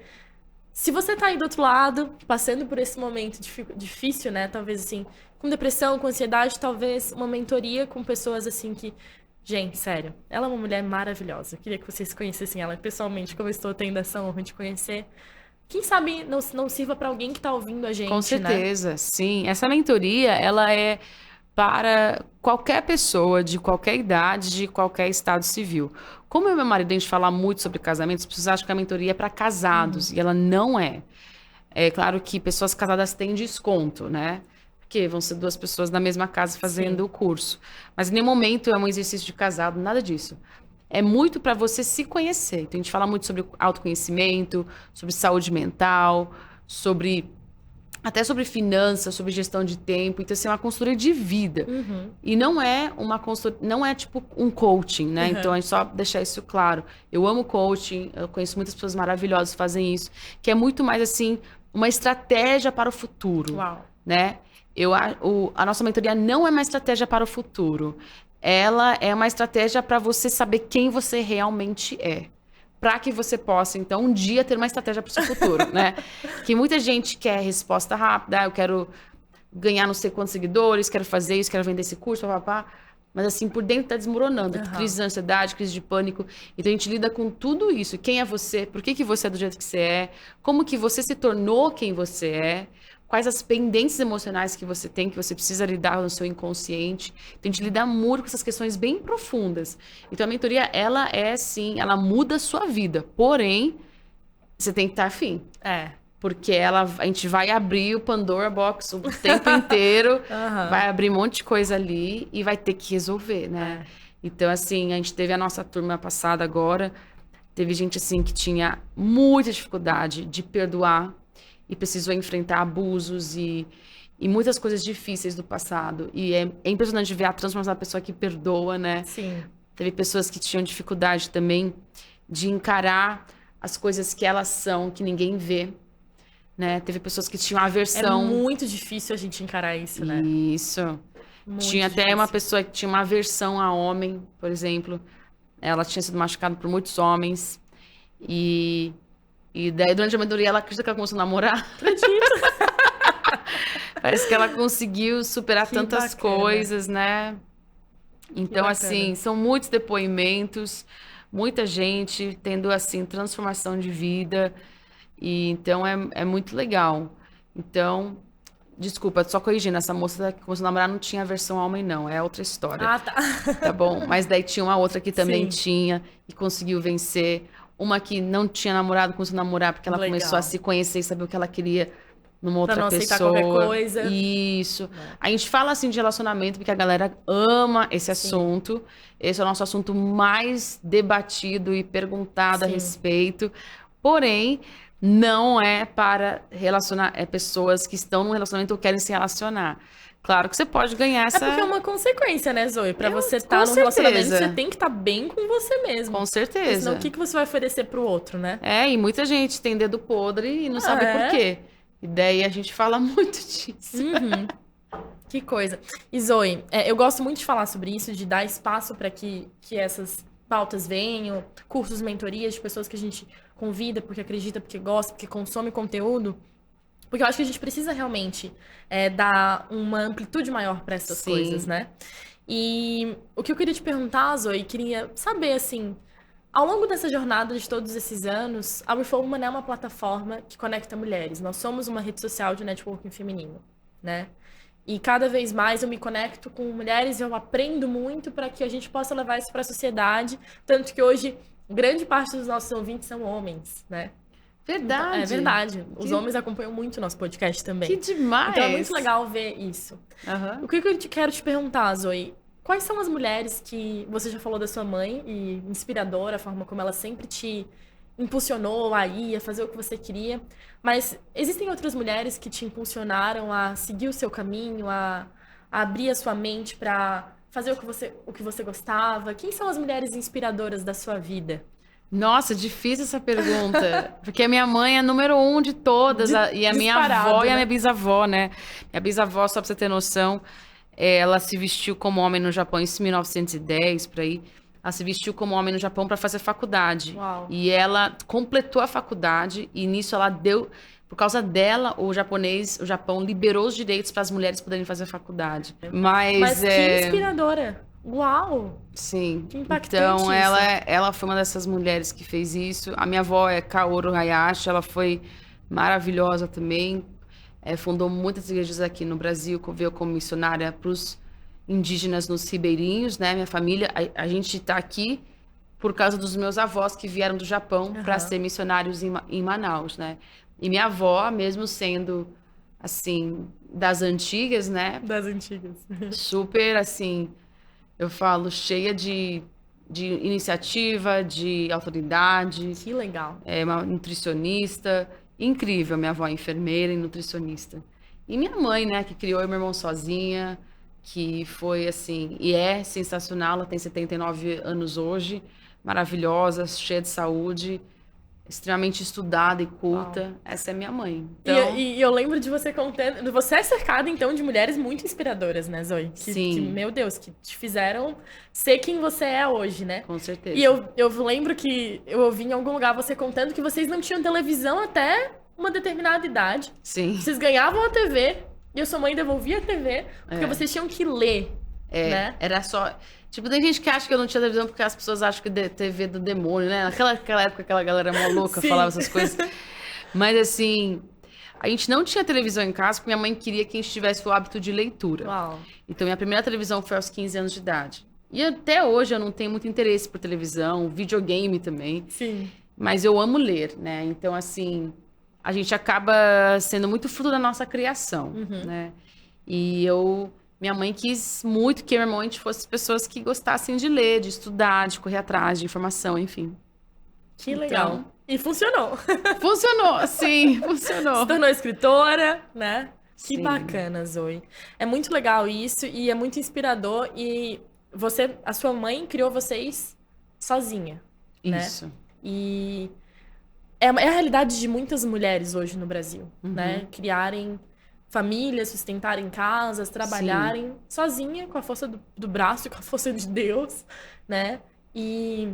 se você tá aí do outro lado, passando por esse momento difícil, né? Talvez assim, com depressão, com ansiedade, talvez uma mentoria com pessoas assim que... Gente, sério, ela é uma mulher maravilhosa. Eu queria que vocês conhecessem ela pessoalmente, como eu estou tendo essa honra de conhecer. Quem sabe não sirva para alguém que tá ouvindo a gente, Com né? certeza, sim. Essa mentoria, ela é para qualquer pessoa, de qualquer idade, de qualquer estado civil. Como eu e meu marido, a gente fala muito sobre casamentos, as pessoas acham que a mentoria é para casados, e ela não é. É claro que pessoas casadas têm desconto, né? Porque vão ser duas pessoas na mesma casa fazendo o curso. Mas em nenhum momento é um exercício de casado, nada disso. É muito para você se conhecer. Então, a gente fala muito sobre autoconhecimento, sobre saúde mental, até sobre finanças, sobre gestão de tempo. Então, assim, é uma consultoria de vida. E não é uma consultoria, não é tipo um coaching, né? Então, a gente só deixar isso claro. Eu amo coaching, eu conheço muitas pessoas maravilhosas que fazem isso, que é muito mais, assim, uma estratégia para o futuro. Uau. Né? A nossa mentoria não é uma estratégia para o futuro. Ela é uma estratégia para você saber quem você realmente é. Para que você possa, então, um dia ter uma estratégia para o seu futuro, né? Que muita gente quer resposta rápida. Eu quero ganhar não sei quantos seguidores, quero fazer isso, quero vender esse curso, papapá. Mas, assim, por dentro tá desmoronando. Crise de ansiedade, crise de pânico. Então, a gente lida com tudo isso. Quem é você? Por que você é do jeito que você é? Como que você se tornou quem você é? Quais as pendências emocionais que você tem, que você precisa lidar no seu inconsciente. Então, a gente lida muito com essas questões bem profundas. Então, a mentoria, ela é, sim, ela muda a sua vida. Porém, você tem que estar afim. Porque a gente vai abrir o Pandora Box o tempo inteiro, vai abrir um monte de coisa ali e vai ter que resolver, né? Então, assim, a gente teve a nossa turma passada agora, teve gente, assim, que tinha muita dificuldade de perdoar e precisou enfrentar abusos e muitas coisas difíceis do passado. E é impressionante ver a transformação da pessoa que perdoa, né? Sim. Teve pessoas que tinham dificuldade também de encarar as coisas que elas são, que ninguém vê. Né? Teve pessoas que tinham aversão. É muito difícil a gente encarar isso, né? Isso. Muito tinha até difícil. uma pessoa que tinha uma aversão a homem, por exemplo. Ela tinha sido machucada por muitos homens. E daí, durante a mentoria, ela acredita que ela começou a namorar. Acredito. Parece que ela conseguiu superar Que tantas bacana. coisas, né? Então, bacana. assim, são muitos depoimentos, muita gente tendo, assim, transformação de vida. E então é muito legal. Então, Desculpa, só corrigindo, essa moça que começou a namorar não tinha a versão homem, não. É outra história. Ah, tá. Tá bom? Mas daí tinha uma outra que também Sim. tinha e conseguiu vencer. Uma que não tinha namorado, começou a namorar porque ela Legal. começou a se conhecer e saber o que ela queria numa outra Pra não aceitar pessoa. qualquer coisa. Isso. A gente fala assim de relacionamento porque a galera ama esse Sim. assunto. Esse é o nosso assunto mais debatido e perguntado a Sim. respeito. Porém, não é para relacionar pessoas que estão num relacionamento ou querem se relacionar. Claro que você pode ganhar essa. É porque é uma consequência, né, Zoe? Pra você com estar num relacionamento, certeza. você tem que estar bem com você mesmo. Com Porque certeza. senão, o que você vai oferecer pro outro, né? É, e muita gente tem dedo podre e não sabe é? por quê. E daí a gente fala muito disso. Que coisa. E Zoe, eu gosto muito de falar sobre isso, de dar espaço para que essas pautas venham, cursos, mentorias de pessoas que a gente convida porque acredita, porque gosta, porque consome conteúdo. Porque eu acho que a gente precisa realmente dar uma amplitude maior para essas Sim. coisas, né? E o que eu queria te perguntar, Zoe, queria saber, assim, ao longo dessa jornada de todos esses anos, a WeForWoman é uma plataforma que conecta mulheres. Nós somos uma rede social de networking feminino, né? E cada vez mais eu me conecto com mulheres, eu aprendo muito para que a gente possa levar isso para a sociedade. Tanto que hoje, grande parte dos nossos ouvintes são homens, né? Verdade. É verdade. Os homens acompanham muito o nosso podcast também. Que demais. Então é muito legal ver isso. Aham. O que eu quero te perguntar, Zoe? Quais são as mulheres que você já falou da sua mãe e inspiradora, a forma como ela sempre te impulsionou a ir, a fazer o que você queria, mas existem outras mulheres que te impulsionaram a seguir o seu caminho, a abrir a sua mente para fazer o que você gostava? Quem são as mulheres inspiradoras da sua vida? Nossa, difícil essa pergunta. Porque a minha mãe é número 1 de todas. E a minha Disparado, avó e a né? minha bisavó, né? Minha bisavó, só pra você ter noção, ela se vestiu como homem no Japão em 1910, por aí. Ela se vestiu como homem no Japão para fazer faculdade. Uau. E ela completou a faculdade e nisso ela deu... Por causa dela, o Japão liberou os direitos para as mulheres poderem fazer faculdade. Mas que inspiradora! Uau! Sim. Que impactante Então, isso. ela foi uma dessas mulheres que fez isso. A minha avó é Kaoru Hayashi, ela foi maravilhosa também. Fundou muitas igrejas aqui no Brasil, veio como missionária para os indígenas nos ribeirinhos, né? Minha família, a gente está aqui por causa dos meus avós que vieram do Japão para ser missionários em Manaus, né? E minha avó, mesmo sendo, assim, das antigas, né? Das antigas. Super, assim... Eu falo, cheia de iniciativa, de autoridade. Que legal. É uma nutricionista. Incrível, minha avó é enfermeira e nutricionista. E minha mãe, né, que criou eu e meu irmão sozinha, que foi assim, e é sensacional, ela tem 79 anos hoje, maravilhosa, cheia de saúde, extremamente estudada e culta. Uau. Essa é minha mãe. Então... E eu lembro de você contando... Você é cercada, então, de mulheres muito inspiradoras, né, Zoe? Sim. Meu Deus, que te fizeram ser quem você é hoje, né? Com certeza. E eu lembro que eu ouvi em algum lugar você contando que vocês não tinham televisão até uma determinada idade. Sim. Vocês ganhavam a TV e a sua mãe devolvia a TV porque vocês tinham que ler, né? Era só... Tipo, tem gente que acha que eu não tinha televisão porque as pessoas acham que TV é do demônio, né? Naquela época, aquela galera maluca falava essas coisas. Mas, assim, a gente não tinha televisão em casa porque minha mãe queria que a gente tivesse o hábito de leitura. Uau. Então, minha primeira televisão foi aos 15 anos de idade. E até hoje eu não tenho muito interesse por televisão, videogame também. Sim. Mas eu amo ler, né? Então, assim, a gente acaba sendo muito fruto da nossa criação, né? E minha mãe quis muito que eu e meu irmão a gente fosse pessoas que gostassem de ler, de estudar, de correr atrás, de informação, enfim. Que legal. E funcionou. Funcionou, sim, funcionou. Se tornou escritora, né? Que Sim. bacana, Zoe. É muito legal isso e é muito inspirador. E a sua mãe criou vocês sozinha, né? Isso. E é a realidade de muitas mulheres hoje no Brasil, né? Criarem famílias, sustentarem casas, trabalharem sozinha, com a força do braço, com a força de Deus, né? E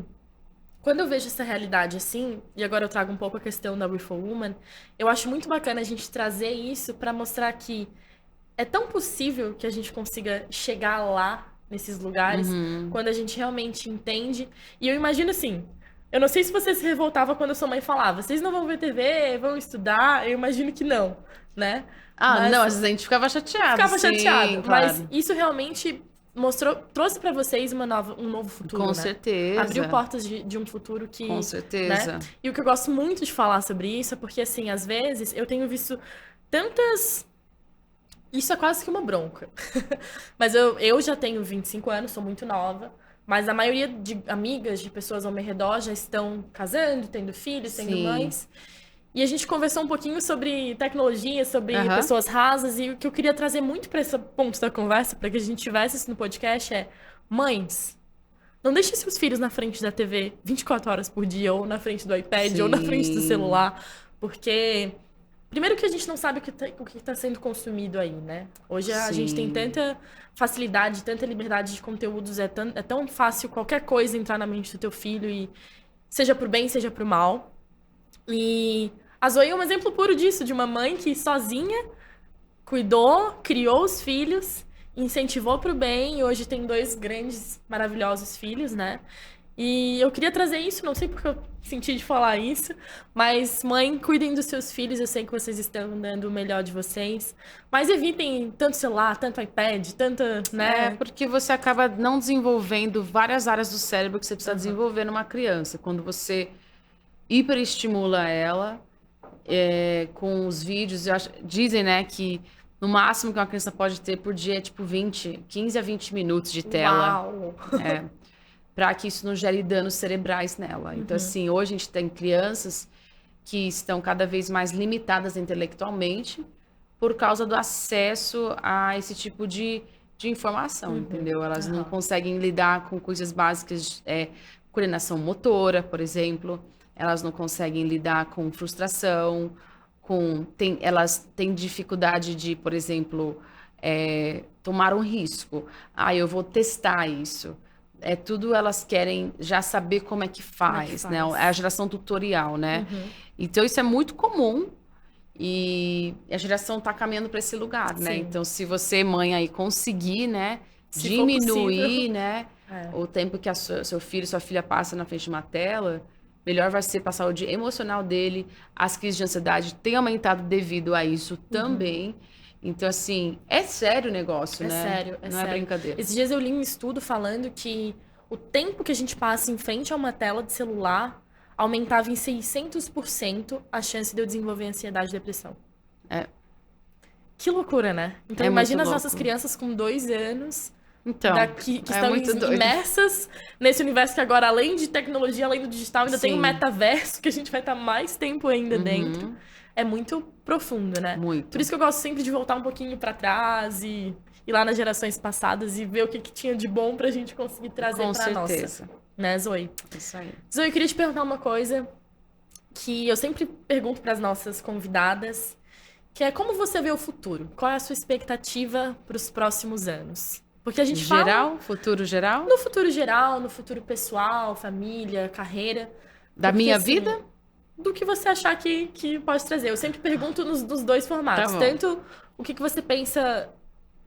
quando eu vejo essa realidade assim, e agora eu trago um pouco a questão da WeForWoman, eu acho muito bacana a gente trazer isso para mostrar que é tão possível que a gente consiga chegar lá, nesses lugares, quando a gente realmente entende. E eu imagino assim, Eu não sei se você se revoltava quando a sua mãe falava, vocês não vão ver TV, vão estudar, eu imagino que não, né? Ah, não, às vezes a gente ficava chateado. Ficava sim, chateado, claro. mas isso realmente trouxe pra vocês um novo futuro, Com né? certeza. Abriu portas de um futuro que... Com certeza. Né? E o que eu gosto muito de falar sobre isso é porque, assim, às vezes eu tenho visto tantas... Isso é quase que uma bronca. Mas eu já tenho 25 anos, sou muito nova. Mas a maioria de amigas, de pessoas ao meu redor já estão casando, tendo filhos, tendo mães. E a gente conversou um pouquinho sobre tecnologia, sobre pessoas rasas. E o que eu queria trazer muito para esse ponto da conversa, para que a gente tivesse isso no podcast, é... Mães, não deixem seus filhos na frente da TV 24 horas por dia, ou na frente do iPad, ou na frente do celular. Porque... Primeiro que a gente não sabe o que está sendo consumido aí, né? Hoje a gente tem tanta facilidade, tanta liberdade de conteúdos, é tão fácil qualquer coisa entrar na mente do teu filho, e seja pro bem, seja pro mal. E a Zoe é um exemplo puro disso, de uma mãe que sozinha cuidou, criou os filhos, incentivou pro bem, e hoje tem 2 grandes, maravilhosos filhos, né? E eu queria trazer isso, não sei porque eu senti de falar isso, mas mãe, cuidem dos seus filhos, eu sei que vocês estão dando o melhor de vocês, mas evitem tanto celular, tanto iPad, tanta, né? É, porque você acaba não desenvolvendo várias áreas do cérebro que você precisa desenvolver numa criança. Quando você hiperestimula ela com os vídeos, dizem, né, que no máximo que uma criança pode ter por dia é tipo 15 a 20 minutos de tela. Uau! Para que isso não gere danos cerebrais nela. Então, assim, hoje a gente tem crianças que estão cada vez mais limitadas intelectualmente por causa do acesso a esse tipo de informação, entendeu? Elas não conseguem lidar com coisas básicas, coordenação motora, por exemplo. Elas não conseguem lidar com frustração, elas têm dificuldade de, por exemplo, tomar um risco. Eu vou testar isso. Tudo elas querem já saber como é que faz, né? É a geração tutorial, né? Então, isso é muito comum e a geração está caminhando para esse lugar, né? Então, se você, mãe, aí conseguir, né? Diminuir, né? O tempo que seu filho, sua filha passa na frente de uma tela, melhor vai ser para a saúde emocional dele. As crises de ansiedade têm aumentado devido a isso também. Então, assim, é sério o negócio, né? Sério, não é brincadeira. Esses dias eu li um estudo falando que o tempo que a gente passa em frente a uma tela de celular aumentava em 600% a chance de eu desenvolver ansiedade e depressão. Que loucura, né? Então, imagina as nossas crianças com 2 anos... Então, que estão imersas nesse universo que agora, além de tecnologia, além do digital, ainda tem o metaverso, que a gente vai estar mais tempo ainda dentro. É muito profundo, né? Muito. Por isso que eu gosto sempre de voltar um pouquinho para trás e ir lá nas gerações passadas e ver o que tinha de bom pra gente conseguir trazer pra nossa. Né, Zoe? Isso aí. Zoe, eu queria te perguntar uma coisa que eu sempre pergunto pras nossas convidadas, que é como você vê o futuro? Qual é a sua expectativa para os próximos anos? Porque a gente fala... Futuro geral? No futuro geral, no futuro pessoal, família, carreira. Da minha vida? Do que você achar que pode trazer. Eu sempre pergunto nos 2 formatos. Tanto o que você pensa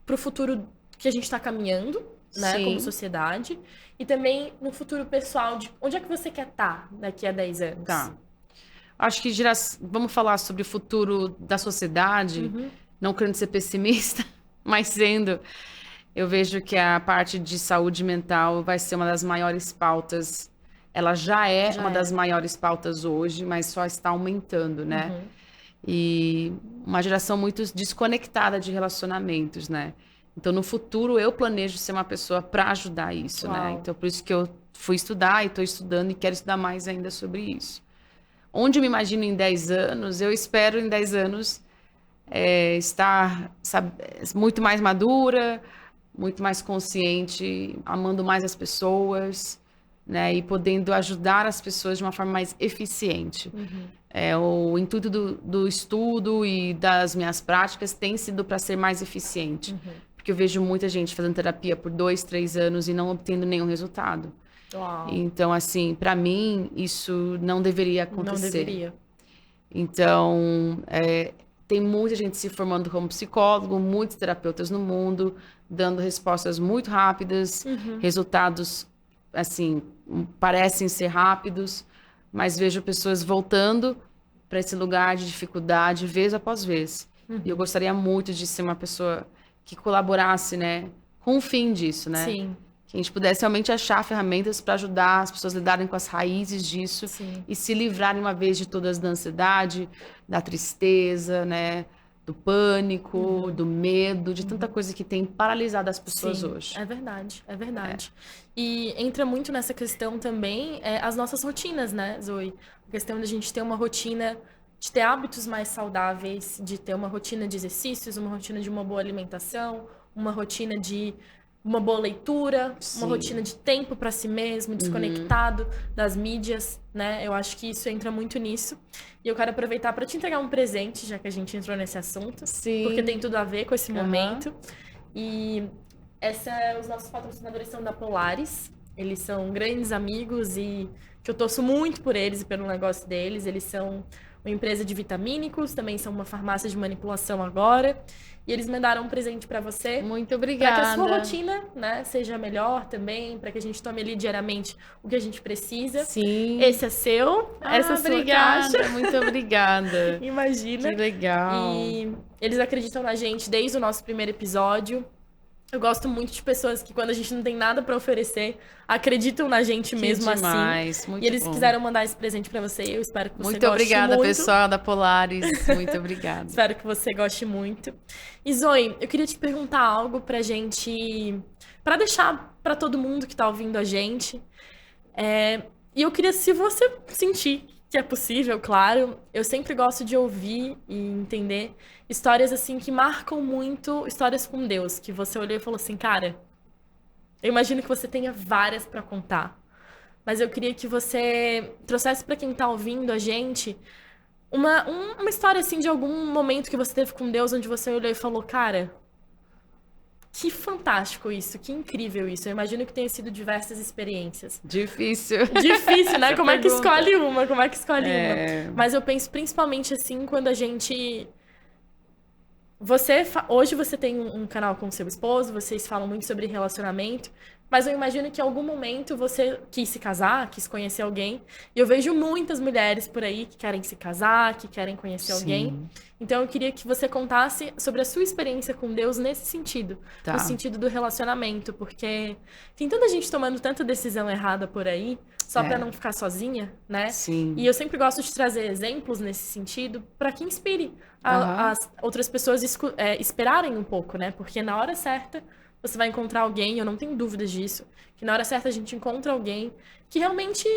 pro futuro que a gente tá caminhando, né, como sociedade, e também no futuro pessoal, de onde é que você quer estar daqui a 10 anos. Tá. Acho que vamos falar sobre o futuro da sociedade, não querendo ser pessimista, mas sendo... Eu vejo que a parte de saúde mental vai ser uma das maiores pautas. Ela já é uma das maiores pautas hoje, mas só está aumentando, né? E uma geração muito desconectada de relacionamentos, né? Então, no futuro, eu planejo ser uma pessoa para ajudar isso, né? Então, por isso que eu fui estudar e estou estudando e quero estudar mais ainda sobre isso. Onde eu me imagino em 10 anos, eu espero em 10 anos estar muito mais madura, muito mais consciente, amando mais as pessoas, né? E podendo ajudar as pessoas de uma forma mais eficiente. O intuito do estudo e das minhas práticas tem sido para ser mais eficiente. Porque eu vejo muita gente fazendo terapia por 2, 3 anos e não obtendo nenhum resultado. Então, assim, para mim, isso não deveria acontecer. Não deveria. Então, tem muita gente se formando como psicólogo, muitos terapeutas no mundo, dando respostas muito rápidas, resultados assim, parecem ser rápidos, mas vejo pessoas voltando para esse lugar de dificuldade vez após vez. E eu gostaria muito de ser uma pessoa que colaborasse, né, com o fim disso, né? Sim. Que a gente pudesse realmente achar ferramentas para ajudar as pessoas a lidarem com as raízes disso. Sim. E se livrarem uma vez de todas da ansiedade, da tristeza, né, do pânico, do medo, de tanta coisa que tem paralisado as pessoas hoje. É verdade, é verdade. E entra muito nessa questão também as nossas rotinas, né, Zoe? A questão de a gente ter uma rotina, de ter hábitos mais saudáveis, de ter uma rotina de exercícios, uma rotina de uma boa alimentação, uma rotina de uma boa leitura, uma rotina de tempo para si mesmo, desconectado das mídias, né? Eu acho que isso entra muito nisso. E eu quero aproveitar para te entregar um presente, já que a gente entrou nesse assunto. Sim. Porque tem tudo a ver com esse momento. E os nossos patrocinadores são da Polaris. Eles são grandes amigos e que eu torço muito por eles e pelo negócio deles. Eles são uma empresa de vitamínicos, também são uma farmácia de manipulação agora. E eles mandaram um presente para você. Muito obrigada. Para que a sua rotina, né, seja melhor também, para que a gente tome ali diariamente o que a gente precisa. Sim. Esse é seu, essa é a sua obrigada. caixa. Muito obrigada. Imagina. Que legal. E eles acreditam na gente desde o nosso primeiro episódio. Eu gosto muito de pessoas que, quando a gente não tem nada para oferecer, acreditam na gente mesmo demais, assim. Muito e eles bom. quiseram mandar esse presente para você. Eu espero que você muito goste obrigada, muito. pessoal da Polaris. Muito obrigada. Espero que você goste muito. E Zoe, eu queria te perguntar algo pra gente, pra deixar pra todo mundo que tá ouvindo a gente. E eu queria, se você sentir que é possível, claro, eu sempre gosto de ouvir e entender histórias assim que marcam muito, histórias com Deus, que você olhou e falou assim, cara, eu imagino que você tenha várias pra contar. Mas eu queria que você trouxesse pra quem tá ouvindo a gente uma história, assim, de algum momento que você teve com Deus, onde você olhou e falou, cara, que fantástico isso, que incrível isso. Eu imagino que tenha sido diversas experiências. Difícil. Difícil, né? Como é que pergunta. escolhe uma? Como é que escolhe uma? Mas eu penso principalmente, assim, quando a gente... Hoje você tem um canal com seu esposo, vocês falam muito sobre relacionamento, mas eu imagino que em algum momento você quis se casar, quis conhecer alguém. E eu vejo muitas mulheres por aí que querem se casar, que querem conhecer alguém. Então eu queria que você contasse sobre a sua experiência com Deus nesse sentido. Tá. No sentido do relacionamento. Porque tem tanta gente tomando tanta decisão errada por aí, só pra não ficar sozinha, né? Sim. E eu sempre gosto de trazer exemplos nesse sentido para que inspire as outras pessoas esperarem um pouco, né? Porque na hora certa você vai encontrar alguém, eu não tenho dúvidas disso, que na hora certa a gente encontra alguém que realmente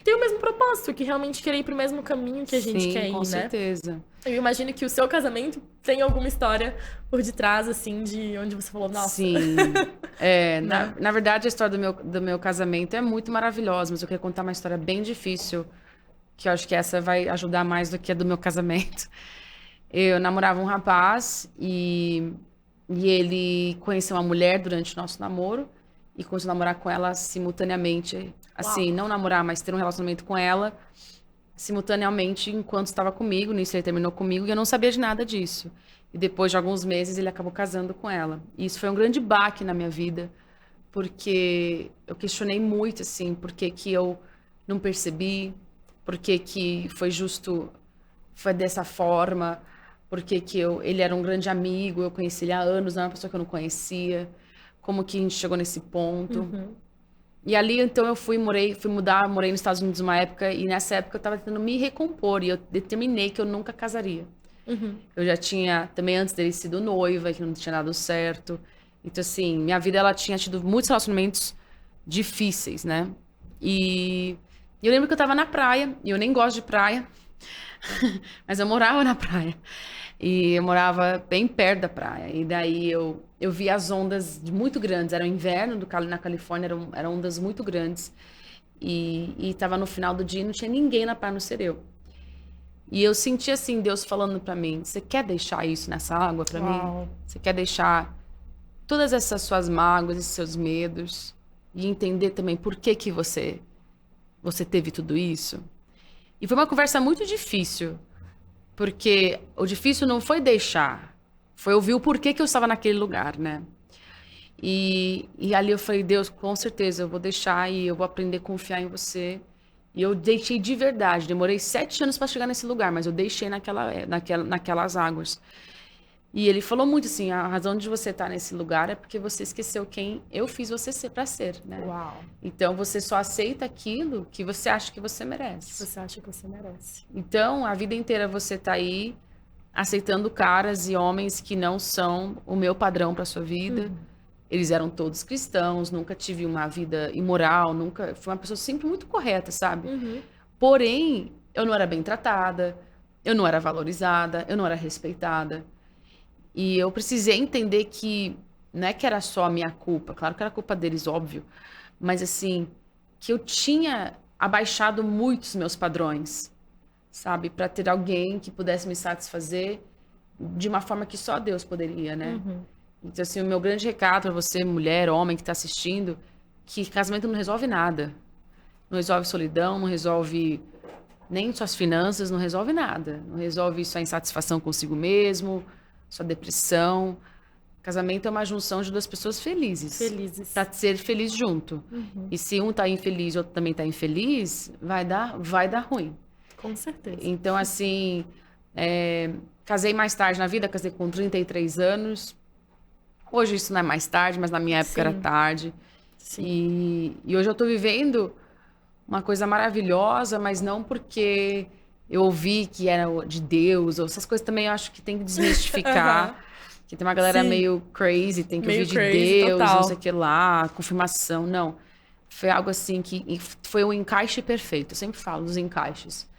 tem o mesmo propósito, que realmente quer ir pro mesmo caminho que a gente quer ir, com né? certeza. Eu imagino que o seu casamento tem alguma história por detrás, assim, de onde você falou, nossa. Sim. Na verdade, a história do meu casamento é muito maravilhosa, mas eu queria contar uma história bem difícil, que eu acho que essa vai ajudar mais do que a do meu casamento. Eu namorava um rapaz e ele conheceu uma mulher durante o nosso namoro e começou a namorar com ela simultaneamente. Assim, não namorar, mas ter um relacionamento com ela simultaneamente enquanto estava comigo. Nisso ele terminou comigo e eu não sabia de nada disso. E depois de alguns meses ele acabou casando com ela. E isso foi um grande baque na minha vida, porque eu questionei muito, assim, por que que eu não percebi, por que que foi dessa forma, por que que ele era um grande amigo, eu conheci ele há anos, não era uma pessoa que eu não conhecia, como que a gente chegou nesse ponto. E ali, então, eu morei nos Estados Unidos uma época, e nessa época eu tava tentando me recompor, e eu determinei que eu nunca casaria. Eu já tinha, também antes dele, sido noiva, que não tinha dado certo. Então, assim, minha vida, ela tinha tido muitos relacionamentos difíceis, né? E eu lembro que eu tava na praia, e eu nem gosto de praia, mas eu morava na praia. E eu morava bem perto da praia. E daí eu via as ondas muito grandes. Era o inverno na Califórnia, eram ondas muito grandes. E tava no final do dia e não tinha ninguém na praia, no ser eu. E eu senti assim, Deus falando pra mim, você quer deixar isso nessa água pra mim? Você quer deixar todas essas suas mágoas, esses seus medos? E entender também por que que você teve tudo isso? E foi uma conversa muito difícil. Porque o difícil não foi deixar, foi ouvir o porquê que eu estava naquele lugar, né? E ali eu falei, Deus, com certeza, eu vou deixar e eu vou aprender a confiar em você. E eu deixei de verdade. Demorei 7 anos para chegar nesse lugar, mas eu deixei naquelas águas. E ele falou muito assim, a razão de você estar nesse lugar é porque você esqueceu quem eu fiz você ser para ser, né? Uau. Então, você só aceita aquilo que você acha que você merece. Você acha que você merece. Então, a vida inteira você tá aí aceitando caras e homens que não são o meu padrão para sua vida. Eles eram todos cristãos, nunca tive uma vida imoral, nunca... Fui uma pessoa sempre muito correta, sabe? Porém, eu não era bem tratada, eu não era valorizada, eu não era respeitada. E eu precisei entender que não é que era só a minha culpa, claro que era culpa deles, óbvio, mas assim, que eu tinha abaixado muito os meus padrões, sabe? Para ter alguém que pudesse me satisfazer de uma forma que só Deus poderia, né? Então, assim, o meu grande recado para você, mulher, homem que está assistindo, que casamento não resolve nada. Não resolve solidão, não resolve nem suas finanças, não resolve nada. Não resolve sua insatisfação consigo mesmo, sua depressão. Casamento é uma junção de 2 pessoas felizes. Felizes. Pra ser feliz junto. E se um tá infeliz e o outro também tá infeliz, vai dar ruim. Com certeza. Então, assim, casei mais tarde na vida, casei com 33 anos. Hoje isso não é mais tarde, mas na minha época era tarde. Sim. E hoje eu tô vivendo uma coisa maravilhosa, mas não porque eu ouvi que era de Deus, ou essas coisas também eu acho que tem que desmistificar. Que tem uma galera meio crazy, tem que ouvir de Deus, total. não sei o que lá, confirmação. Não. Foi algo assim que foi um encaixe perfeito. Eu sempre falo dos encaixes.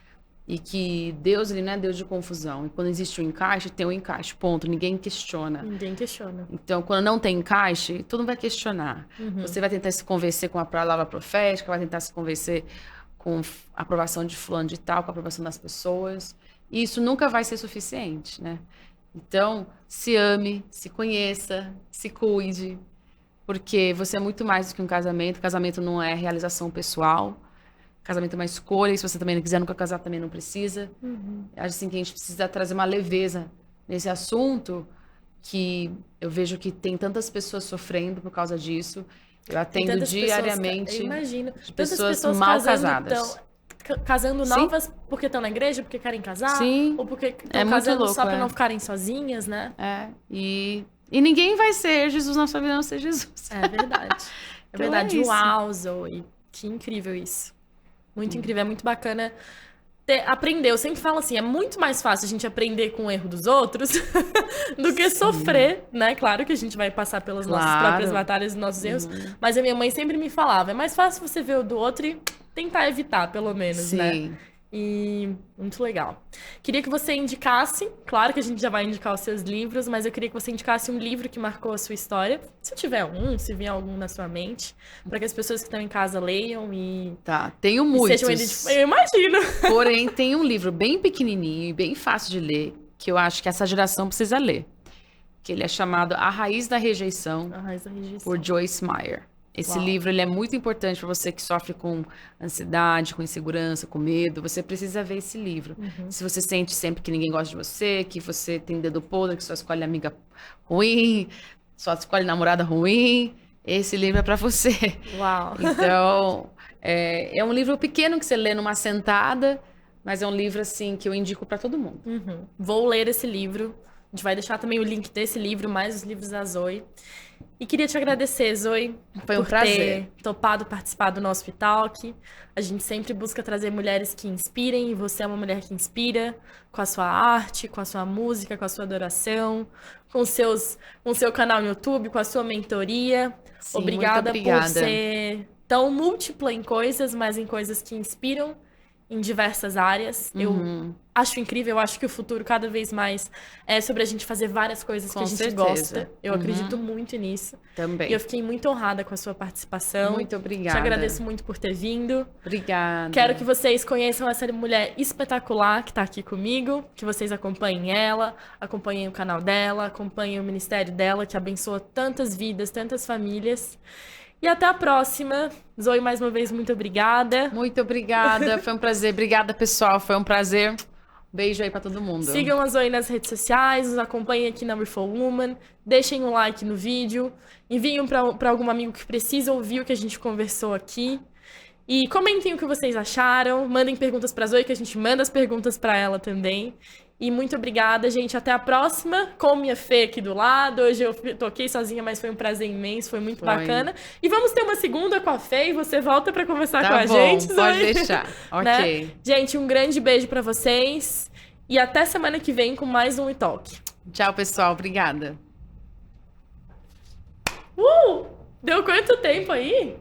E que Deus, ele não é Deus de confusão. E quando existe um encaixe, tem um encaixe, ponto. Ninguém questiona. Ninguém questiona. Então, quando não tem encaixe, todo mundo vai questionar. Você vai tentar se convencer com a palavra profética, vai tentar se convencer com a aprovação de fulano de tal, com a aprovação das pessoas. E isso nunca vai ser suficiente, né? Então, se ame, se conheça, se cuide, porque você é muito mais do que um casamento. Casamento não é realização pessoal. Casamento é uma escolha, e se você também não quiser nunca casar, também não precisa. Acho assim que a gente precisa trazer uma leveza nesse assunto, que eu vejo que tem tantas pessoas sofrendo por causa disso. Eu atendo diariamente eu imagino, pessoas mal casadas. Casando novas porque estão na igreja, porque querem casar, Sim. ou porque estão É muito casando louco, só para não ficarem sozinhas, né? E ninguém vai ser Jesus na sua vida, não ser Jesus. É verdade. É Então verdade. é isso. Uau, Zoe. Que incrível isso. Muito incrível. É muito bacana aprender. Eu sempre falo assim, é muito mais fácil a gente aprender com o erro dos outros do que sofrer, né? Claro que a gente vai passar pelas nossas próprias batalhas e nossos erros, mas a minha mãe sempre me falava, é mais fácil você ver o do outro e tentar evitar, pelo menos, né? E muito legal. Queria que você indicasse, claro que a gente já vai indicar os seus livros, mas eu queria que você indicasse um livro que marcou a sua história. Se tiver um, se vier algum na sua mente, para que as pessoas que estão em casa leiam e... Tá, tenho muitos. Eu imagino. Porém, tem um livro bem pequenininho e bem fácil de ler, que eu acho que essa geração precisa ler. Que ele é chamado A Raiz da Rejeição, por Joyce Meyer. Esse livro ele é muito importante para você que sofre com ansiedade, com insegurança, com medo. Você precisa ver esse livro. Se você sente sempre que ninguém gosta de você, que você tem dedo podre, que só escolhe amiga ruim, só escolhe namorada ruim, esse livro é para você. Uau! Então, é um livro pequeno que você lê numa sentada, mas é um livro assim que eu indico para todo mundo. Vou ler esse livro. A gente vai deixar também o link desse livro, mais os livros da Zoe. E queria te agradecer, Zoe, Foi um prazer ter topado participar do nosso Talk. A gente sempre busca trazer mulheres que inspirem, e você é uma mulher que inspira com a sua arte, com a sua música, com a sua adoração, com o seu canal no YouTube, com a sua mentoria. Sim, obrigada muito obrigada por ser tão múltipla em coisas, mas em coisas que inspiram em diversas áreas. Eu acho incrível, eu acho que o futuro cada vez mais é sobre a gente fazer várias coisas que a gente gosta. Eu acredito muito nisso. Também. E eu fiquei muito honrada com a sua participação. Muito obrigada. Te agradeço muito por ter vindo. Obrigada. Quero que vocês conheçam essa mulher espetacular que está aqui comigo, que vocês acompanhem ela, acompanhem o canal dela, acompanhem o ministério dela, que abençoa tantas vidas, tantas famílias. E até a próxima. Zoe, mais uma vez, muito obrigada. Muito obrigada, foi um prazer. Obrigada, pessoal, foi um prazer. Beijo aí pra todo mundo. Sigam a Zoe nas redes sociais, nos acompanhem aqui na Refor Woman, deixem um like no vídeo, enviem para algum amigo que precisa ouvir o que a gente conversou aqui. E comentem o que vocês acharam, mandem perguntas pra Zoe, que a gente manda as perguntas pra ela também. E muito obrigada, gente. Até a próxima, com minha Fê aqui do lado. Hoje eu toquei sozinha, mas foi um prazer imenso, foi muito bacana. E vamos ter uma segunda com a Fê e você volta pra conversar com a gente, Zoe. Pode deixar. Ok. Né? Gente, um grande beijo pra vocês. E até semana que vem com mais um We Talk. Tchau, pessoal. Obrigada. Deu quanto tempo aí?